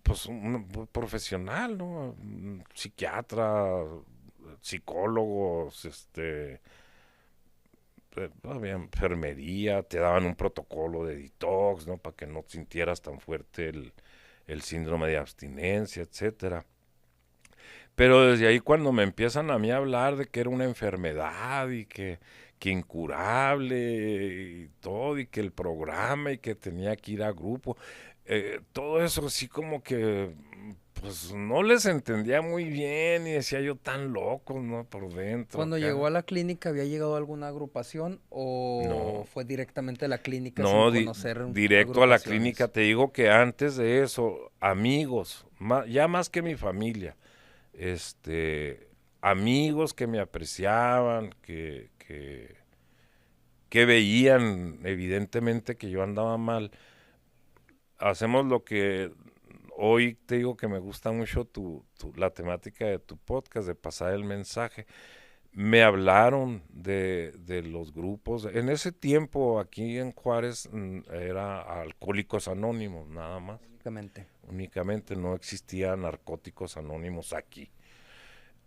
pues un profesional, ¿no? Un psiquiatra, psicólogos, había enfermería, te daban un protocolo de detox, ¿no? Para que no sintieras tan fuerte el síndrome de abstinencia, etcétera. Pero desde ahí cuando me empiezan a mí a hablar de que era una enfermedad y que incurable y todo, y que el programa y que tenía que ir a grupo, todo eso así como que pues no les entendía muy bien y decía yo tan loco, ¿no? Por dentro Cuando llegó acá. a la clínica, ¿había llegado a alguna agrupación o No, fue directamente a la clínica sin no, conocer directo a la clínica. agrupaciones? Te digo que antes de eso, amigos, ya más que mi familia, amigos que me apreciaban, que veían evidentemente que yo andaba mal. Hacemos lo que hoy te digo que me gusta mucho la temática de tu podcast, de pasar el mensaje. Me hablaron de los grupos. En ese tiempo aquí en Juárez era Alcohólicos Anónimos, nada más. Únicamente. Únicamente no existían Narcóticos Anónimos aquí.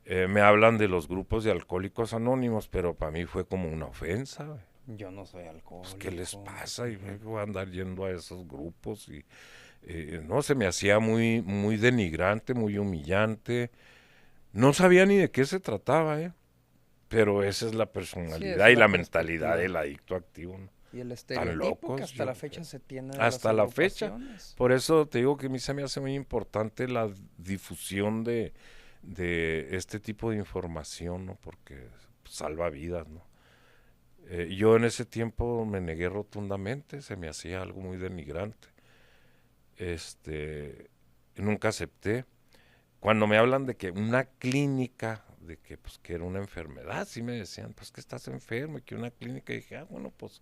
Me hablan de los grupos de Alcohólicos Anónimos, pero para mí fue como una ofensa. Güey. Yo no soy Pues, ¿qué les alcohólico. pasa? Y voy a andar yendo a esos grupos y no, se me hacía muy, muy denigrante, muy humillante. No sabía ni de qué se trataba, ¿eh? Pero esa es la Sí, es personalidad y la la mentalidad perspectiva. del adicto activo, ¿no? Y el Tan estereotipo que locos, hasta yo la fecha se tiene de las hasta la fecha. agrupaciones. Por eso te digo que a mí se me hace muy importante la difusión de este tipo de información, ¿no? Porque salva vidas, ¿no? Yo en ese tiempo me negué rotundamente, se me hacía algo muy denigrante. Nunca acepté. Cuando me hablan de que una clínica, de que pues que era una enfermedad, sí me decían, pues que estás enfermo y que una clínica, y dije, bueno, pues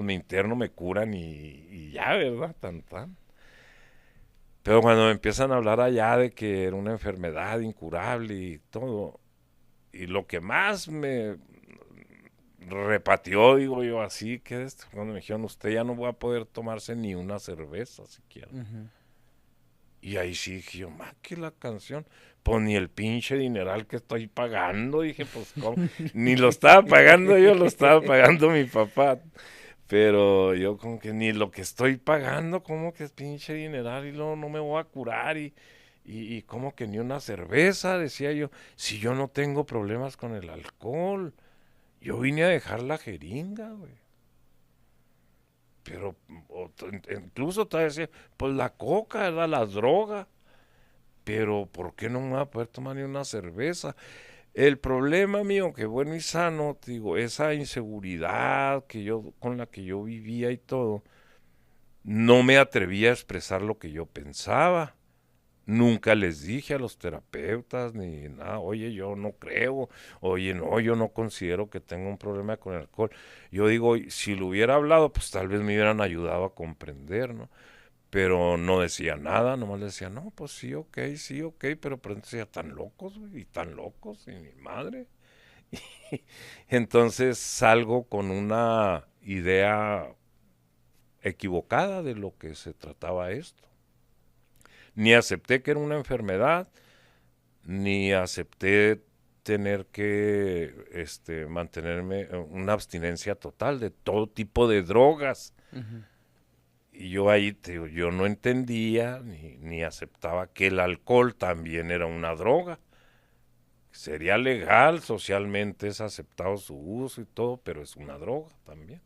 me interno, me curan y ya, ¿verdad? Tan, tan. Pero cuando me empiezan a hablar allá de que era una enfermedad incurable y todo, y lo que más me repateó, digo yo, así que cuando me dijeron, usted ya no va a poder tomarse ni una cerveza siquiera. Ujú. Y ahí sí dije yo, más que la canción, pues ni el pinche dineral que estoy pagando, dije, pues cómo, ni lo estaba pagando yo, lo estaba pagando mi papá. Pero yo como que ni lo que estoy pagando, como que es pinche dineral y luego no me voy a curar y como que ni una cerveza, decía yo, si yo no tengo problemas con el alcohol, yo vine a dejar la jeringa, güey. Pero incluso todavía decía, pues la coca, era la droga, pero ¿por qué no me voy a poder tomar ni una cerveza? El problema mío, que bueno y sano, te digo, esa inseguridad con la que yo vivía y todo, no me atrevía a expresar lo que yo pensaba. Nunca les dije a los terapeutas ni nada, oye, yo no creo, oye, no, yo no considero que tenga un problema con el alcohol. Yo digo, si lo hubiera hablado, pues tal vez me hubieran ayudado a comprender, ¿no? Pero no decía nada, nomás le decía, no, pues sí, ok, pero decía, tan locos, güey, y tan locos, y mi madre. Entonces salgo con una idea equivocada de lo que se trataba esto. Ni acepté que era una enfermedad, ni acepté tener que mantenerme una abstinencia total de todo tipo de drogas. Ujú. Y yo ahí, yo no entendía ni aceptaba que el alcohol también era una droga. Sería legal, socialmente es aceptado su uso y todo, pero es una droga también.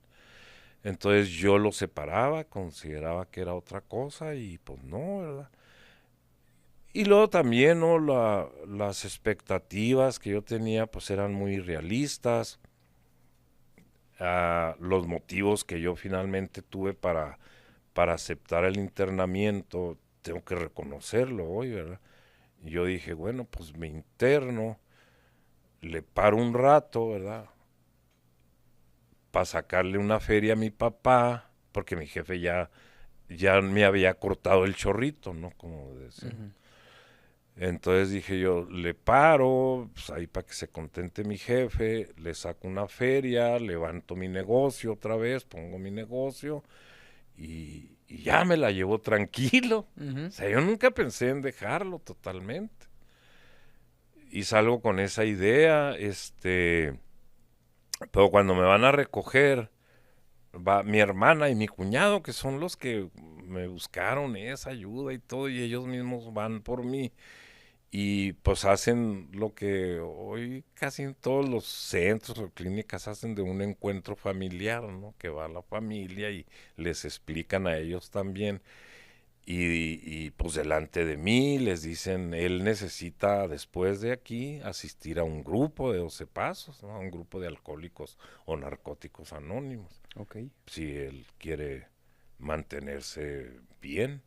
Entonces yo lo separaba, consideraba que era otra cosa y pues no, ¿verdad? Y luego también, ¿no? Las expectativas que yo tenía pues eran muy realistas. Los motivos que yo finalmente tuve para aceptar el internamiento, tengo que reconocerlo hoy, ¿verdad? Y yo dije, bueno, pues me interno, le paro un rato, ¿verdad? Para sacarle una feria a mi papá, porque mi jefe ya me había cortado el chorrito, ¿no? Como decía. Ujú. Entonces dije yo, le paro, pues ahí para que se contente mi jefe, le saco una feria, levanto mi negocio otra vez, pongo mi negocio y ya me la llevo tranquilo. O sea, yo nunca pensé en dejarlo totalmente. Y salgo con esa idea, pero cuando me van a recoger, va mi hermana y mi cuñado, que son los que me buscaron esa ayuda y todo, y ellos mismos van por mí. Y pues hacen lo que hoy casi en todos los centros o clínicas hacen de un encuentro familiar, ¿no? Que va la familia y les explican a ellos también. Pues delante de mí les dicen, él necesita después de aquí asistir a un grupo de 12 pasos, ¿no? A un grupo de alcohólicos o narcóticos anónimos. Ok. Si él quiere mantenerse bien.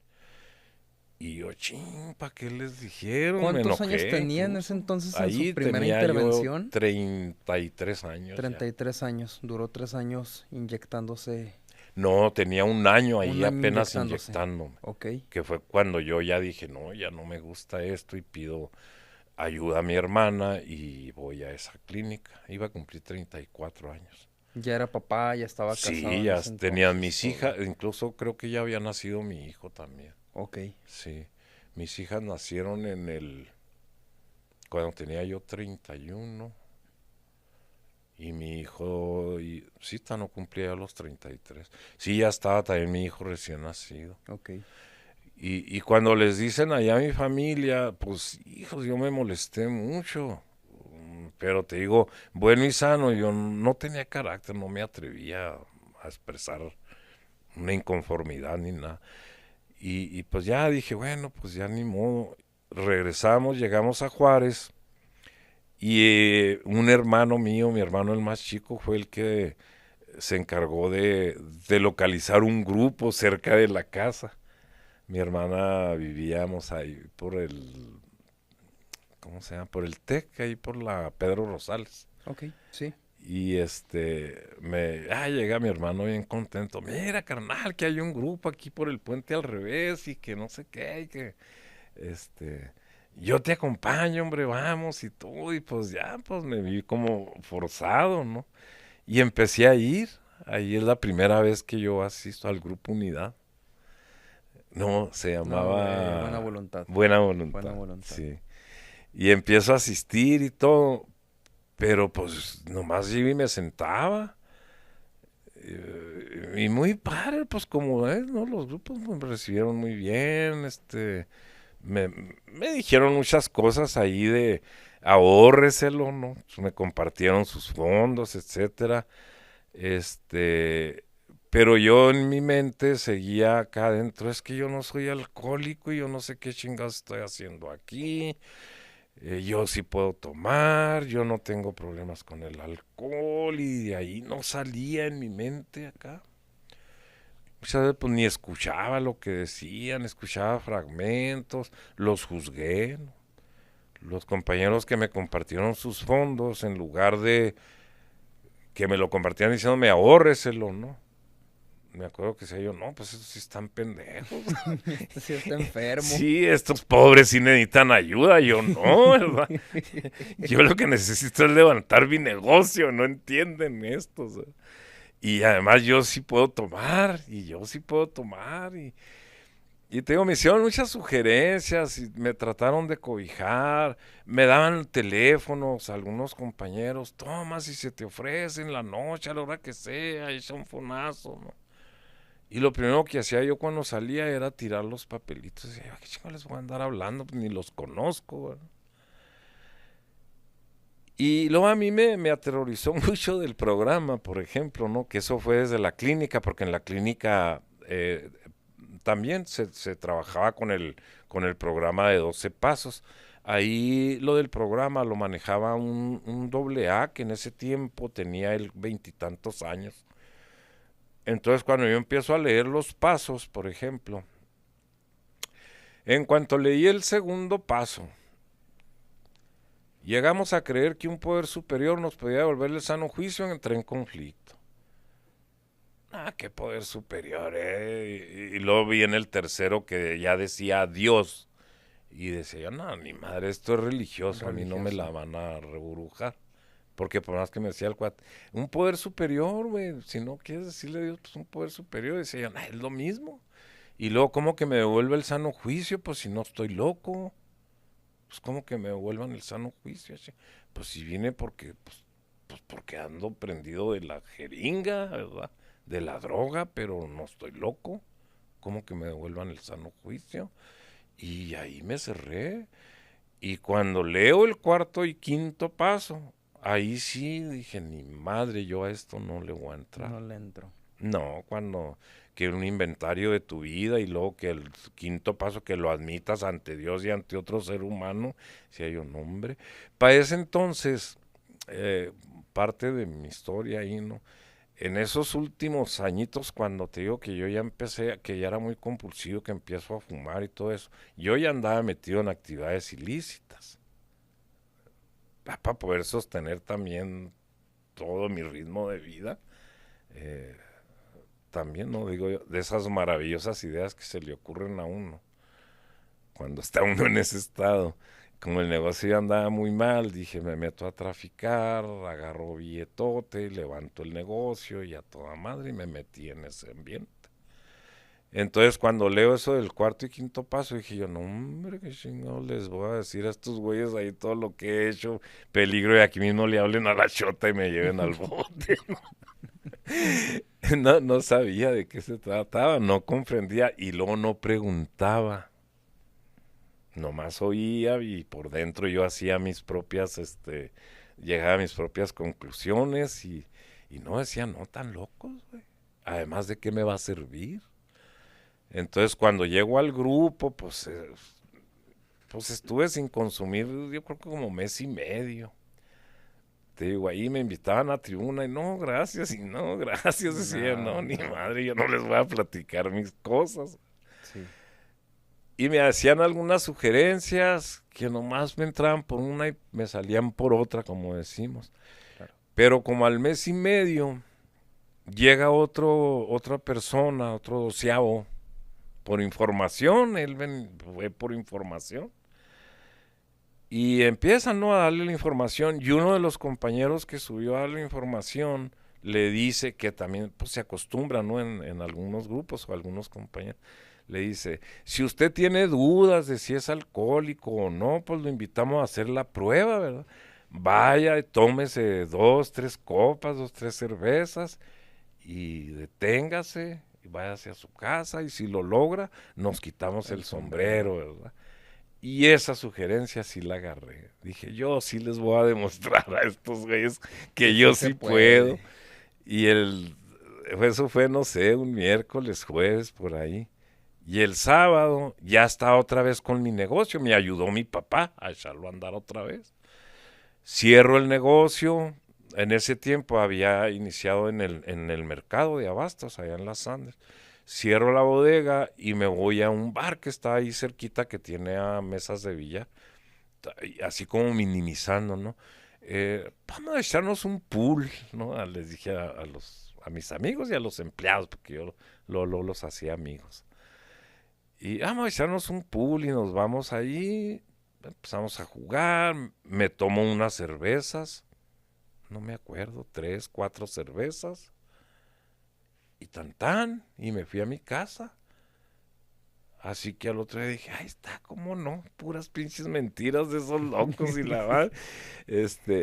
Y yo, ching, ¿para qué les dijeron? Me ¿Cuántos años enojé tenía en ese incluso. entonces en su Ahí primera tenía yo intervención? 33 años ya. 33 años. Duró 3 años inyectándose. No, tenía un año ahí Un año apenas inyectándose. inyectándome. Ok. Que fue cuando yo ya dije, no, ya no me gusta esto y pido ayuda a mi hermana y voy a esa clínica. Iba a cumplir 34 años. Ya era papá, ya estaba casado Sí, en ya ese tenían entonces. mis Todo. hijas, incluso creo que ya había nacido mi hijo también. Ok. Sí, mis hijas nacieron cuando tenía yo 31 y mi hijo, sí, no cumplía ya los 33. Sí, ya estaba también mi hijo recién nacido. Ok. Y cuando les dicen allá a mi familia, pues hijos, yo me molesté mucho. Pero te digo, bueno y sano, yo no tenía carácter, no me atrevía a expresar una inconformidad ni nada. Y pues ya dije, bueno, pues ya ni modo. Regresamos, llegamos a Juárez y un hermano mío, mi hermano el más chico, fue el que se encargó de localizar un grupo cerca de la casa. Mi hermana vivíamos ahí por ¿cómo se llama? Por el TEC, ahí por la Pedro Rosales. Ok. Sí. Y llega mi hermano bien contento. Mira, carnal, que hay un grupo aquí por el puente al revés y que no sé qué, y que, este, yo te acompaño, hombre, vamos y todo. Y pues ya, pues me vi como forzado, ¿no? Y empecé a ir. Ahí es la primera vez que yo asisto al grupo Unidad. No, se No, buena llamaba voluntad. Buena Buena Voluntad, voluntad. sí. Y empiezo a asistir y todo, pero pues nomás iba y me sentaba. Y muy padre, pues como es, ¿no? Los grupos me recibieron muy bien, me, me dijeron muchas cosas ahí de ahórreselo, ¿no? Me compartieron sus fondos, etcétera. Pero yo en mi mente seguía acá adentro, es que yo no soy alcohólico y yo no sé qué chingados estoy haciendo aquí. Yo sí puedo tomar, yo no tengo problemas con el alcohol y de ahí no salía en mi mente acá. Muchas veces pues ni escuchaba lo que decían, escuchaba fragmentos, los juzgué, ¿no? Los compañeros que me compartieron sus fondos, en lugar de que me lo compartían diciéndome ahórreselo, ¿no? Me acuerdo que decía yo, no, pues esos sí están pendejos. Este sí está enfermo. Sí, estos pobres sí necesitan ayuda, yo no, ¿verdad? Yo lo que necesito es levantar mi negocio, no entienden esto. O sea. Y además yo sí puedo tomar, y yo sí puedo tomar, y te digo, me hicieron muchas sugerencias, y me trataron de cobijar, me daban teléfonos algunos compañeros, toma si se te ofrece en la noche, a la hora que sea, echa un fonazo, ¿no? Y lo primero que hacía yo cuando salía era tirar los papelitos. Y decía, ¿qué chingo les voy a andar hablando? Pues ni los conozco, ¿verdad? Y luego a mí me aterrorizó mucho del programa, por ejemplo, ¿no? Que eso fue desde la clínica, porque en la clínica también se trabajaba con el programa de 12 pasos. Ahí lo del programa lo manejaba un doble A que en ese tiempo tenía el veintitantos años. Entonces cuando yo empiezo a leer los pasos, por ejemplo, en cuanto leí el segundo paso, llegamos a creer que un poder superior nos podía devolver el sano juicio, entré en conflicto. Ah, qué poder superior, Y luego vi en el tercero que ya decía Dios. Y decía yo, no, mi madre, esto es religioso, a mí no me la Religioso. van a rebrujar. Porque por más que me decía el cuate, un poder superior, güey, si no quieres decirle a Dios, pues un poder superior. Decía yo, no, es lo mismo. Y luego, ¿cómo que me devuelve el sano juicio? Pues si no estoy loco. Pues ¿cómo que me devuelvan el sano juicio? Pues si vine pues porque ando prendido de la jeringa, ¿verdad? De la droga, pero no estoy loco. ¿Cómo que me devuelvan el sano juicio? Y ahí me cerré. Y cuando leo el cuarto y quinto paso, ahí sí dije, ni madre, yo a esto no le voy a entrar. No le entro. No, cuando que un inventario de tu vida y luego que el quinto paso que lo admitas ante Dios y ante otro ser humano, si hay un hombre. Para ese entonces, eh, parte de mi historia ahí, ¿no? En esos últimos añitos, cuando te digo que yo ya empecé, que ya era muy compulsivo, que empiezo a fumar y todo eso, yo ya andaba metido en actividades ilícitas, para poder sostener también todo mi ritmo de vida. Eh, También, ¿no? Digo yo, de esas maravillosas ideas que se le ocurren a uno cuando está uno en ese estado. Como el negocio ya andaba muy mal, dije, me meto a traficar, agarro billetote, levanto el negocio y a toda madre y me metí en ese ambiente. Entonces, cuando leo eso del cuarto y quinto paso, dije yo, no, hombre, qué chingados les voy a decir a estos güeyes ahí todo lo que he hecho. Peligro de aquí mismo le hablen a la chota y me lleven al bote. No, no sabía de qué se trataba, no comprendía y luego no preguntaba. Nomás oía y por dentro yo hacía mis propias, llegaba a mis propias conclusiones y no decía, no tan locos, güey. Además de qué me va a servir. Entonces cuando llego al grupo, pues estuve sin consumir, yo creo que como mes y medio. Te digo, ahí me invitaban a tribuna y no, gracias, y no, gracias, decía, no, Nada, ni nada. madre, yo no les voy a platicar mis cosas. Sí, Y me hacían algunas sugerencias que nomás me entraban por una y me salían por otra, como decimos. claro. Pero como al mes y medio llega otra persona, otro doceavo, por información, fue por información. Y empiezan, ¿no?, a darle la información y uno de los compañeros que subió a darle la información le dice que también pues, se acostumbra, ¿no?, en algunos grupos o algunos compañeros. Le dice, si usted tiene dudas de si es alcohólico o no, pues lo invitamos a hacer la prueba, ¿verdad? Vaya, tómese 2, 3 copas, 2, 3 cervezas y deténgase y váyase a su casa y si lo logra, nos quitamos El el sombrero. sombrero, ¿verdad? Y esa sugerencia sí la agarré. Dije, yo sí les voy a demostrar a estos güeyes Que que sí yo se sí puedo. puede. Y eso fue, no sé, un miércoles, jueves, por ahí. Y el sábado ya estaba otra vez con mi negocio. Me ayudó mi papá a echarlo a andar otra vez. Cierro el negocio. En ese tiempo había iniciado en el mercado de abastos, allá en Las Andes. Cierro la bodega y me voy a un bar que está ahí cerquita que tiene mesas de billar, así como minimizando, ¿no? Vamos a echarnos un pool, ¿no? Les dije a mis amigos y a los empleados, porque yo los hacía amigos. Y vamos a echarnos un pool y nos vamos ahí, empezamos a jugar, me tomo unas cervezas, no me acuerdo, 3, 4 cervezas, y y me fui a mi casa. Así que al otro día dije, ahí está, ¿cómo no? Puras pinches mentiras de esos locos y la verdad,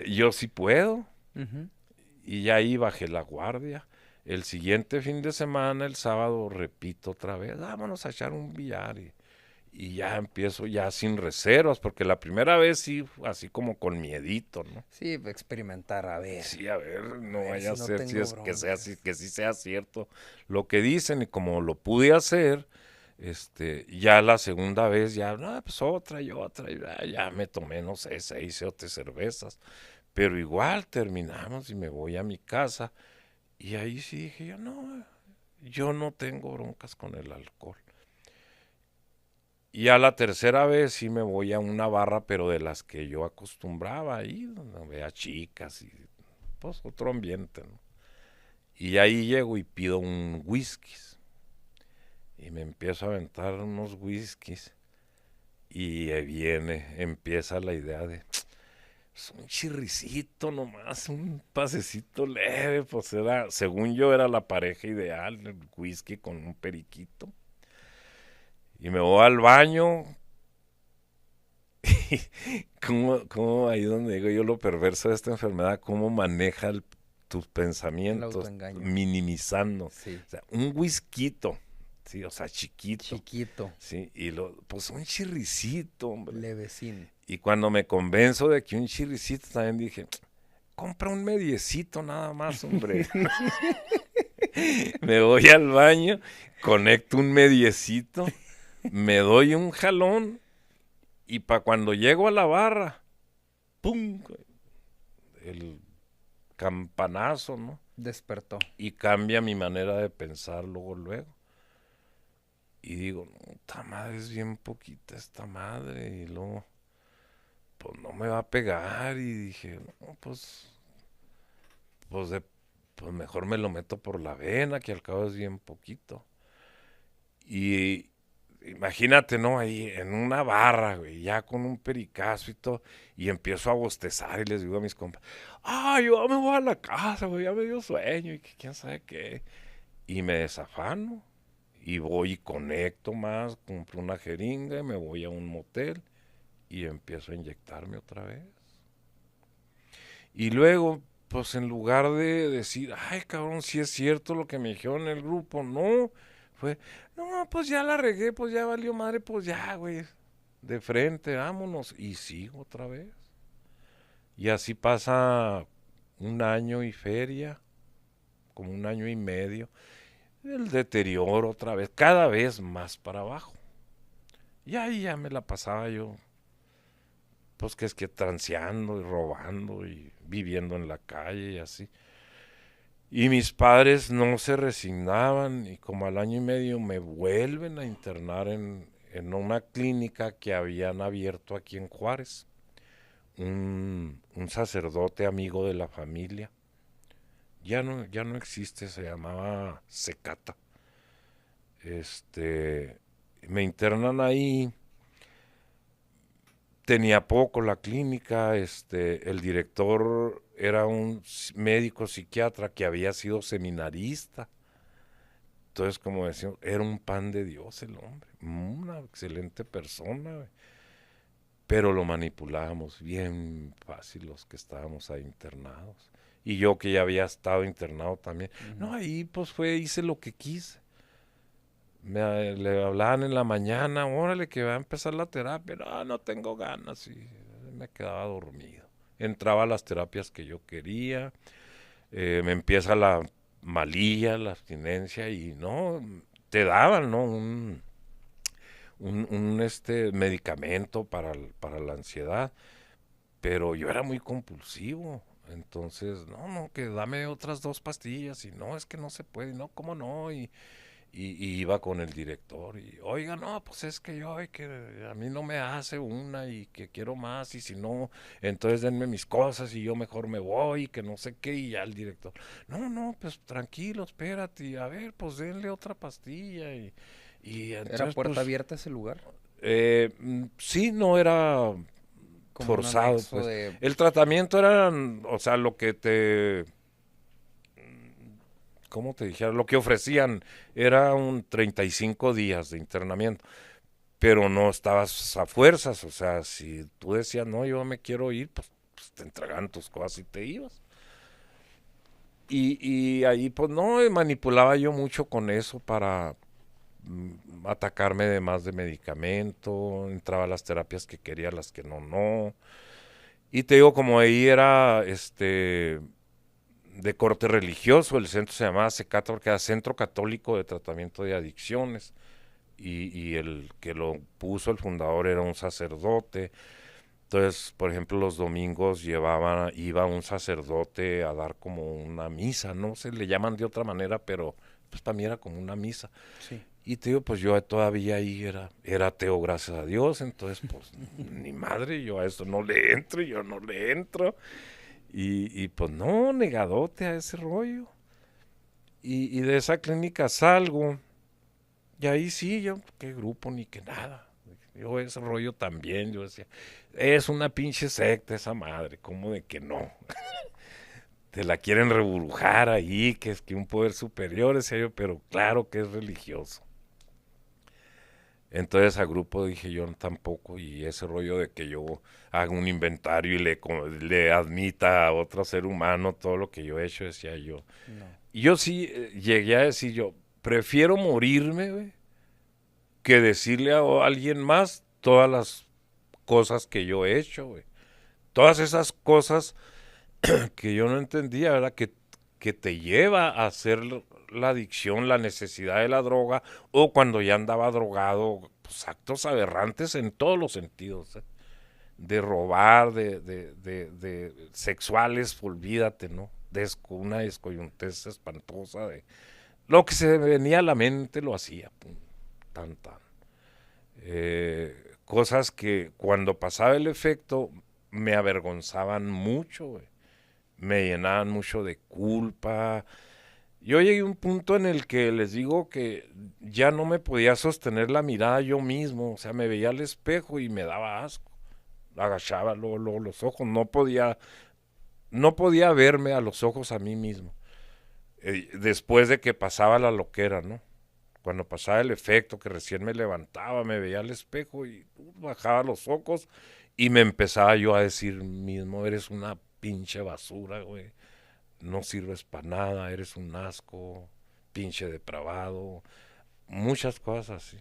yo sí puedo. Ujú. Y ya ahí bajé la guardia. El siguiente fin de semana, el sábado, repito otra vez, vámonos a echar un billar. Y ya empiezo ya sin reservas, porque la primera vez sí, así como con miedito, ¿no? Sí, experimentar, Sí, a ver, a no ver vaya si a no ser si tengo es que sea así, broncas. que sí sea cierto lo que dicen y como lo pude hacer, ya la segunda vez ya, no, pues otra y otra y ya me tomé, no sé, 6 o 7 cervezas, pero igual terminamos y me voy a mi casa y ahí sí dije yo no tengo broncas con el alcohol. Y a la tercera vez sí me voy a una barra, pero de las que yo acostumbraba ahí, donde veía chicas y pues otro ambiente, ¿no? Y ahí llego y pido un whisky. Y me empiezo a aventar unos whiskies. Y empieza la idea de, es un chirricito nomás, un pasecito leve, pues era, según yo era la pareja ideal, el whisky con un periquito. Y me voy al baño, cómo ahí donde digo yo lo perverso de esta enfermedad, cómo maneja tus El pensamientos, autoengaño. minimizando. Sí. O sea, un whisky, sí, o sea, chiquito. Chiquito. Sí, y pues un chirricito, hombre. Levecín. Y cuando me convenzo de que un chirricito, también dije, compra un mediecito nada más, hombre. Me voy al baño, conecto un mediecito, me doy un jalón y para cuando llego a la barra, ¡pum! El campanazo, ¿no? Despertó. Y cambia mi manera de pensar luego. Y digo, esta madre es bien poquita esta madre. Y luego, pues no me va a pegar. Y dije, no, pues, pues mejor me lo meto por la vena, que al cabo es bien poquito. Y imagínate, ¿no? Ahí en una barra, güey, ya con un pericazo y todo. Y empiezo a bostezar y les digo a mis compas, yo me voy a la casa, güey, ya me dio sueño y que quién sabe qué. Y me desafano. Y voy y conecto más, compro una jeringa y me voy a un motel y empiezo a inyectarme otra vez. Y luego, pues en lugar de decir, ay cabrón, si es cierto lo que me dijeron en el grupo, no, fue, no, pues ya la regué, pues ya valió madre, pues ya, güey, de frente, vámonos. Y sigo otra vez. Y así pasa un año y feria, como un año y medio, el deterioro otra vez, cada vez más para abajo. Y ahí ya me la pasaba yo, pues que es que transeando y robando y viviendo en la calle y así. Y mis padres no se resignaban y como al año y medio me vuelven a internar en una clínica que habían abierto aquí en Juárez. Un sacerdote amigo de la familia. Ya no existe, se llamaba Secata. Me internan ahí. Tenía poco la clínica, el director era un médico psiquiatra que había sido seminarista. Entonces, como decíamos, era un pan de Dios el hombre, una excelente persona, güey. Pero lo manipulábamos bien fácil los que estábamos ahí internados. Y yo que ya había estado internado también. No, ahí pues hice lo que quise. Le hablaban en la mañana, órale que va a empezar la terapia. No, no tengo ganas. Y me quedaba dormido. Entraba a las terapias que yo quería. Me empieza la malilla, la abstinencia y no, te daban, ¿no? Un medicamento para la ansiedad. Pero yo era muy compulsivo. Entonces, no, que dame otras 2 pastillas. Y no, es que no se puede. No, ¿cómo no? Y iba con el director y, oiga, no, pues es que que a mí no me hace una y que quiero más y si no, entonces denme mis cosas y yo mejor me voy y que no sé qué y ya el director, no, pues tranquilo, espérate, a ver, pues denle otra pastilla y ¿Era entonces puerta pues, abierta ese lugar? sí, no era Como un forzado, anexo pues, de... el tratamiento era, o sea, lo que te ¿cómo te dijera? Lo que ofrecían era un 35 días de internamiento, pero no estabas a fuerzas, o sea, si tú decías, no, yo me quiero ir, pues te entregaban tus cosas y te ibas. Y ahí, pues no, manipulaba yo mucho con eso para atacarme de más de medicamento, entraba a las terapias que quería, las que no. Y te digo, como ahí era, de corte religioso, el centro se llamaba CECATA porque era Centro Católico de Tratamiento de Adicciones y el que lo puso, el fundador, era un sacerdote. Entonces, por ejemplo, los domingos iba un sacerdote a dar como una misa, no se le llaman de otra manera, pero pues también era como una misa. Sí. Y te digo, pues yo todavía ahí era ateo, gracias a Dios, entonces pues ni madre, yo a eso no le entro, yo no le entro. Y pues no, negadote a ese rollo. Y de esa clínica salgo. Y ahí sí, yo, qué grupo ni qué nada. Yo ese rollo también, yo decía, es una pinche secta esa madre, ¿cómo de que no? Te la quieren reburujar ahí, que es que un poder superior, decía yo, pero claro que es religioso. Entonces a grupo dije yo tampoco, y ese rollo de que yo haga un inventario y le admita a otro ser humano todo lo que yo he hecho, decía yo. No. Y yo sí llegué a decir yo, prefiero morirme, güey, que decirle a alguien más todas las cosas que yo he hecho, güey. Todas esas cosas que yo no entendía, ¿verdad? Que te lleva a hacer la adicción, la necesidad de la droga, o cuando ya andaba drogado, pues actos aberrantes en todos los sentidos, ¿eh? De robar, de sexuales, olvídate, ¿no? Una descoyuntez espantosa, de lo que se me venía a la mente lo hacía, pum, tan, tan. Cosas que cuando pasaba el efecto me avergonzaban mucho, güey. Me llenaban mucho de culpa. Yo llegué a un punto en el que les digo que ya no me podía sostener la mirada yo mismo, o sea, me veía al espejo y me daba asco. Agachaba luego los ojos, no podía verme a los ojos a mí mismo. Después de que pasaba la loquera, ¿no? Cuando pasaba el efecto, que recién me levantaba, me veía al espejo y bajaba los ojos y me empezaba yo a decir mismo, eres una pinche basura, güey. No sirves para nada, eres un asco, pinche depravado, muchas cosas así.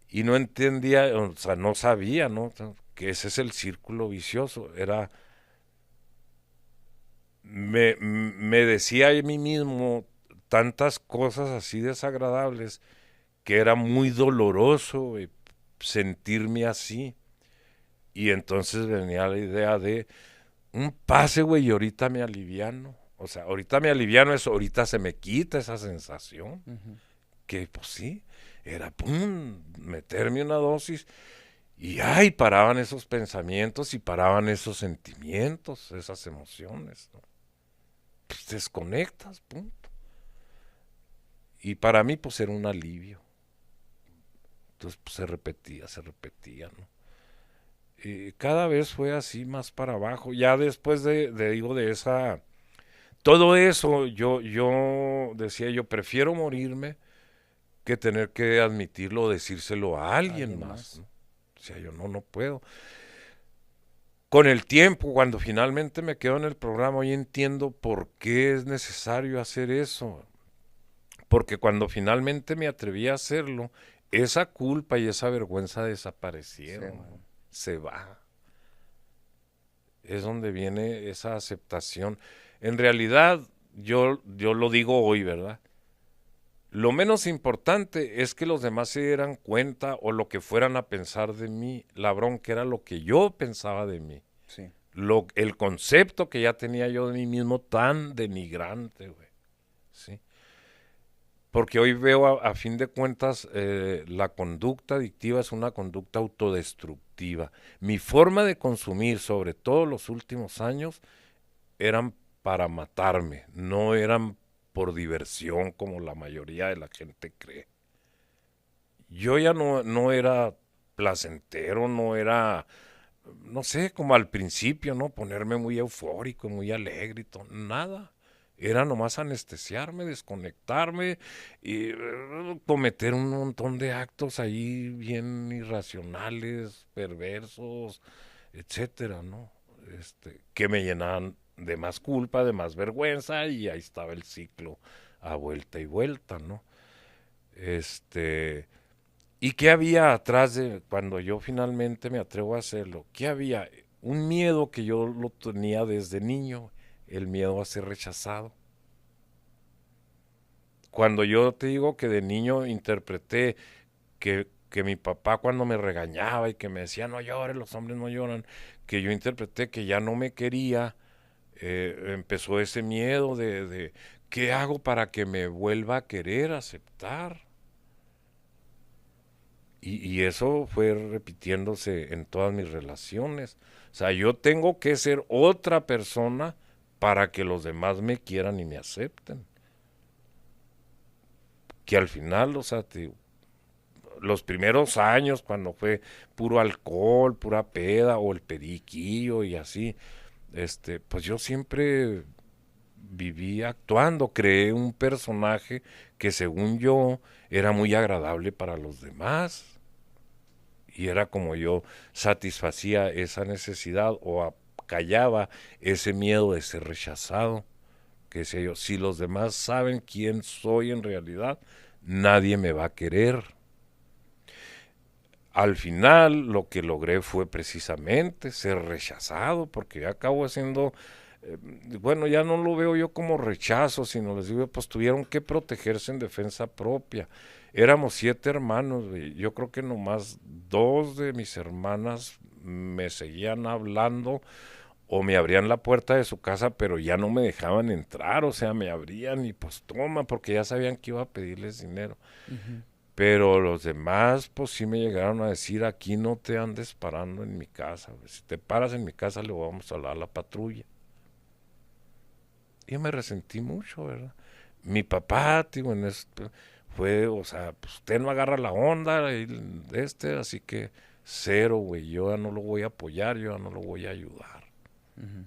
Y no entendía, o sea, no sabía, ¿no? Que ese es el círculo vicioso. Me decía a mí mismo tantas cosas así desagradables que era muy doloroso sentirme así. Y entonces venía la idea de un pase, güey, y ahorita me aliviano. O sea, ahorita me aliviano eso, ahorita se me quita esa sensación. Ujú. Que pues sí, era pum, meterme una dosis y ay, paraban esos pensamientos y paraban esos sentimientos, esas emociones, ¿no? Pues desconectas, punto. Y para mí pues era un alivio. Entonces pues se repetía, ¿no? Y cada vez fue así más para abajo. Ya después digo, de esa, todo eso, yo decía, yo prefiero morirme que tener que admitirlo o decírselo a alguien ¿Alguien más, más? ¿no? O sea, yo no puedo. Con el tiempo, cuando finalmente me quedo en el programa, hoy entiendo por qué es necesario hacer eso. Porque cuando finalmente me atreví a hacerlo, esa culpa y esa vergüenza Se desaparecieron, ¿no? van. Se va. Es donde viene esa aceptación. En realidad, yo lo digo hoy, ¿verdad? Lo menos importante es que los demás se dieran cuenta o lo que fueran a pensar de mí. La bronca era lo que yo pensaba de mí. Sí. El concepto que ya tenía yo de mí mismo tan denigrante, güey. ¿Sí? Porque hoy veo a fin de cuentas la conducta adictiva es una conducta autodestructiva. Mi forma de consumir, sobre todo los últimos años, eran para matarme, no eran por diversión como la mayoría de la gente cree. Yo ya no era placentero, no era, no sé, como al principio, ¿no? Ponerme muy eufórico, muy alegre y todo, nada. Era nomás anestesiarme, desconectarme y cometer un montón de actos ahí bien irracionales, perversos, etcétera, ¿no? Que me llenaban de más culpa, de más vergüenza y ahí estaba el ciclo a vuelta y vuelta, ¿no? ¿Y qué había atrás de cuando yo finalmente me atrevo a hacerlo? ¿Qué había? Un miedo que yo lo tenía desde niño, el miedo a ser rechazado. Cuando yo te digo que de niño interpreté que mi papá cuando me regañaba y que me decía no llores, los hombres no lloran, que yo interpreté que ya no me quería, empezó ese miedo de ¿qué hago para que me vuelva a querer, aceptar? Y eso fue repitiéndose en todas mis relaciones. O sea, yo tengo que ser otra persona para que los demás me quieran y me acepten. Que al final, o sea, los primeros años, cuando fue puro alcohol, pura peda, o el periquillo y así, pues yo siempre viví actuando, creé un personaje que según yo era muy agradable para los demás. Y era como yo satisfacía esa necesidad o callaba ese miedo de ser rechazado. Que decía yo, si los demás saben quién soy en realidad, nadie me va a querer. Al final lo que logré fue precisamente ser rechazado, porque ya acabo haciendo, bueno, ya no lo veo yo como rechazo, sino les digo, pues tuvieron que protegerse en defensa propia. Éramos 7 hermanos, yo creo que nomás 2 de mis hermanas me seguían hablando o me abrían la puerta de su casa, pero ya no me dejaban entrar, o sea, me abrían y pues toma, porque ya sabían que iba a pedirles dinero. Ujú. Pero los demás, pues sí me llegaron a decir, aquí no te andes parando en mi casa, si te paras en mi casa le vamos a hablar a la patrulla. Y yo me resentí mucho, ¿verdad? Mi papá, tío, en esto fue, o sea, pues usted no agarra la onda, así que cero, güey, yo ya no lo voy a apoyar, yo ya no lo voy a ayudar. Ujú.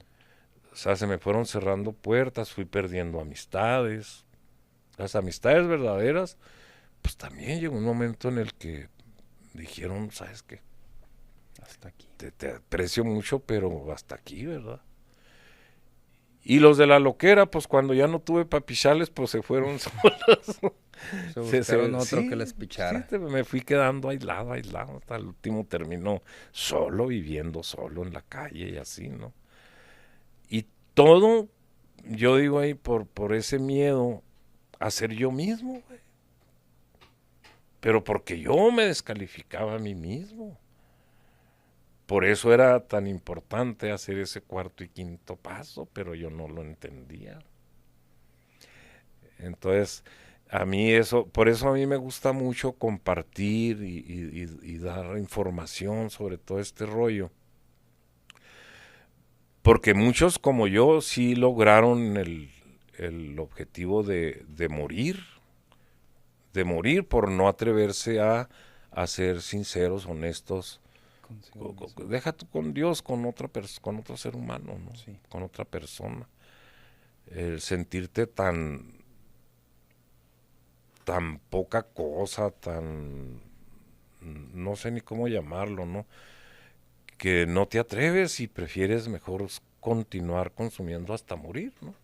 O sea, se me fueron cerrando puertas, fui perdiendo amistades. Las amistades verdaderas, pues también llegó un momento en el que dijeron, ¿sabes qué? Hasta aquí. Te aprecio mucho, pero hasta aquí, ¿verdad? Y los de la loquera, pues cuando ya no tuve papichales, pues se fueron solos. Se buscaron otro que les Sí, pichara. me fui quedando aislado, hasta el último terminó solo, viviendo solo en la calle y así, ¿no? Y todo, yo digo ahí, por ese miedo a ser yo mismo, güey. Pero porque yo me descalificaba a mí mismo. Por eso era tan importante hacer ese cuarto y quinto paso, pero yo no lo entendía. Entonces, a mí eso, por eso a mí me gusta mucho compartir y dar información sobre todo este rollo. Porque muchos como yo sí lograron el objetivo de morir por no atreverse a ser sinceros, honestos. Consigo mismo. Deja tú con Dios, con otro ser humano, ¿no? Sí. Con otra persona. El sentirte tan poca cosa, no sé ni cómo llamarlo, ¿no? Que no te atreves y prefieres mejor continuar consumiendo hasta morir, ¿no?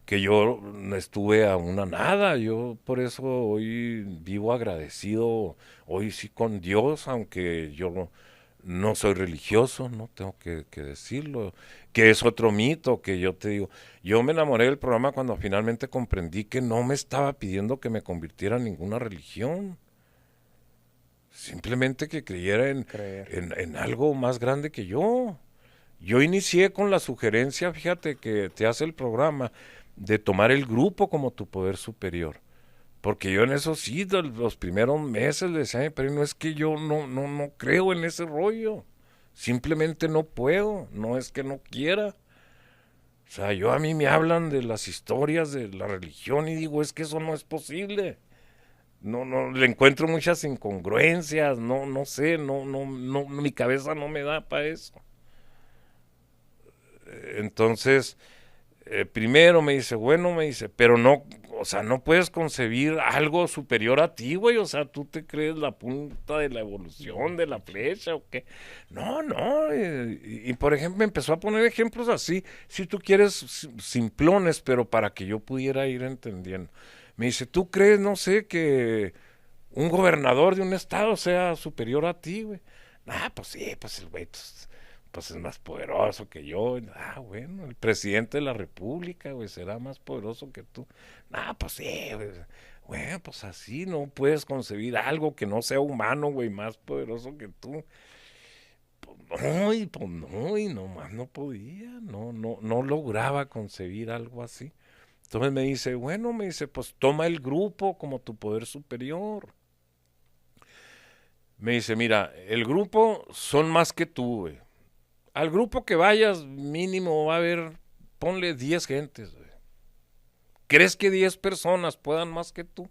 Que yo estuve a una nada, yo por eso hoy vivo agradecido, hoy sí con Dios, aunque yo no soy religioso, no tengo que decirlo, que es otro mito que yo te digo, yo me enamoré del programa cuando finalmente comprendí que no me estaba pidiendo que me convirtiera en ninguna religión, simplemente que creyera Creer. en algo más grande que yo. Yo inicié con la sugerencia, fíjate, que te hace el programa, de tomar el grupo como tu poder superior. Porque yo en eso sí, los primeros meses le decía, pero no es que yo no creo en ese rollo. Simplemente no puedo, no es que no quiera. O sea, a mí me hablan de las historias de la religión y digo, es que eso no es posible. No, le encuentro muchas incongruencias, no sé, mi cabeza no me da para eso. Entonces, primero me dice, bueno, me dice, pero no, o sea, no puedes concebir algo superior a ti, güey, o sea, tú te crees la punta de la evolución de la flecha o qué. No, por ejemplo me empezó a poner ejemplos así, si tú quieres simplones, pero para que yo pudiera ir entendiendo. Me dice, ¿tú crees, no sé, que un gobernador de un estado sea superior a ti, güey? Ah, pues sí, pues el güey, pues es más poderoso que yo. Ah, bueno, el presidente de la república, güey, será más poderoso que tú. Ah, pues sí, güey. Bueno, pues así no puedes concebir algo que no sea humano, güey, más poderoso que tú. Pues no, y nomás no podía, no lograba concebir algo así. Entonces me dice, bueno, me dice, pues toma el grupo como tu poder superior. Me dice, mira, el grupo son más que tú, güey. Al grupo que vayas, mínimo va a haber, ponle 10 gentes, güey. ¿Crees que 10 personas puedan más que tú?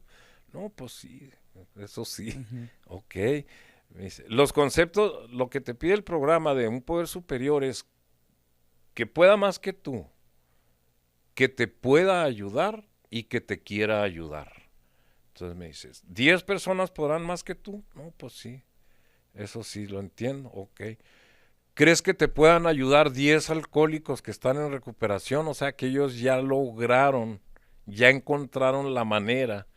No, pues sí. eso sí, Ujú. ok. Me dice, los conceptos, lo que te pide el programa de un poder superior es que pueda más que tú, que te pueda ayudar y que te quiera ayudar. Entonces me dices, ¿10 personas podrán más que tú? No, pues sí, eso sí lo entiendo, ok. ¿Crees que te puedan ayudar 10 alcohólicos que están en recuperación? O sea, que ellos ya lograron, ya encontraron la manera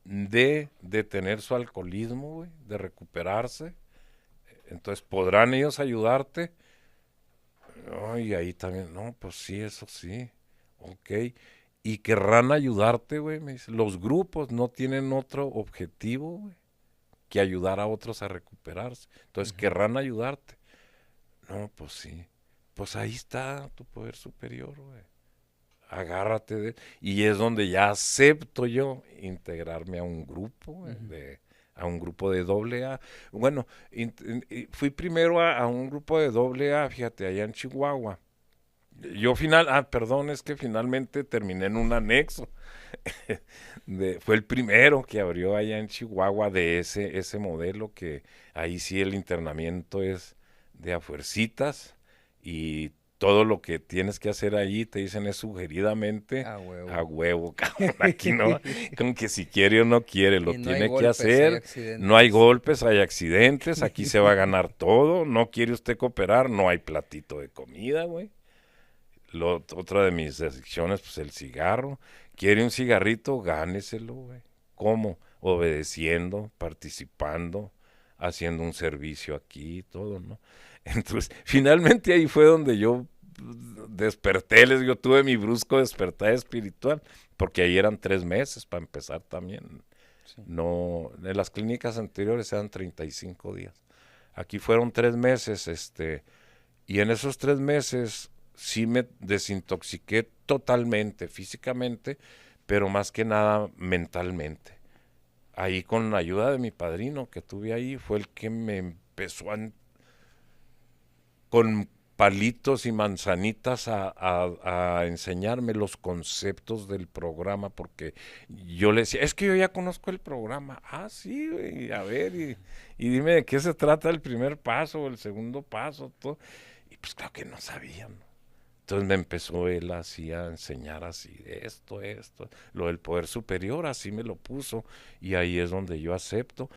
de detener su alcoholismo, güey, de recuperarse. Entonces, ¿podrán ellos ayudarte? No, y ahí también, no, pues sí, eso sí, ok. Y querrán ayudarte, güey, me dice. Los grupos no tienen otro objetivo, güey, que ayudar a otros a recuperarse. Entonces, Ujú. querrán ayudarte. No, pues sí. Pues ahí está tu poder superior, güey. Agárrate de... Y es donde ya acepto yo integrarme a un grupo, güey, Ujú. a un grupo de doble A. Bueno, fui primero a un grupo de doble A, fíjate, allá en Chihuahua. Perdón, es que finalmente terminé en un anexo. Fue el primero que abrió allá en Chihuahua de ese modelo, que ahí sí el internamiento es de a fuercitas y todo lo que tienes que hacer allí te dicen es sugeridamente A a huevo. huevo, cabrón. Aquí no, con que si quiere o no quiere, lo Y no hay tiene que golpes, hay hacer. No hay accidentes. golpes, hay accidentes, aquí se va a ganar todo. No quiere usted cooperar, no hay platito de comida, güey. Otra de mis adicciones, pues el cigarro. ¿Quiere un cigarrito? Gáneselo, güey. ¿Cómo? Obedeciendo, participando, haciendo un servicio aquí, todo, ¿no? Entonces, finalmente ahí fue donde yo desperté, les digo, tuve mi brusco despertar espiritual, porque ahí eran 3 meses para empezar también. Sí. No, en las clínicas anteriores eran 35 días. Aquí fueron 3 meses, y en esos 3 meses sí me desintoxiqué totalmente, físicamente, pero más que nada mentalmente. Ahí con la ayuda de mi padrino que tuve ahí, fue el que me empezó con palitos y manzanitas a enseñarme los conceptos del programa, porque yo le decía, es que yo ya conozco el programa. Ah, sí, güey, a ver, y dime de qué se trata el primer paso, el segundo paso, todo. Y pues claro que no sabían. Entonces me empezó él así a enseñar así, esto, lo del poder superior, así me lo puso, y ahí es donde yo acepto.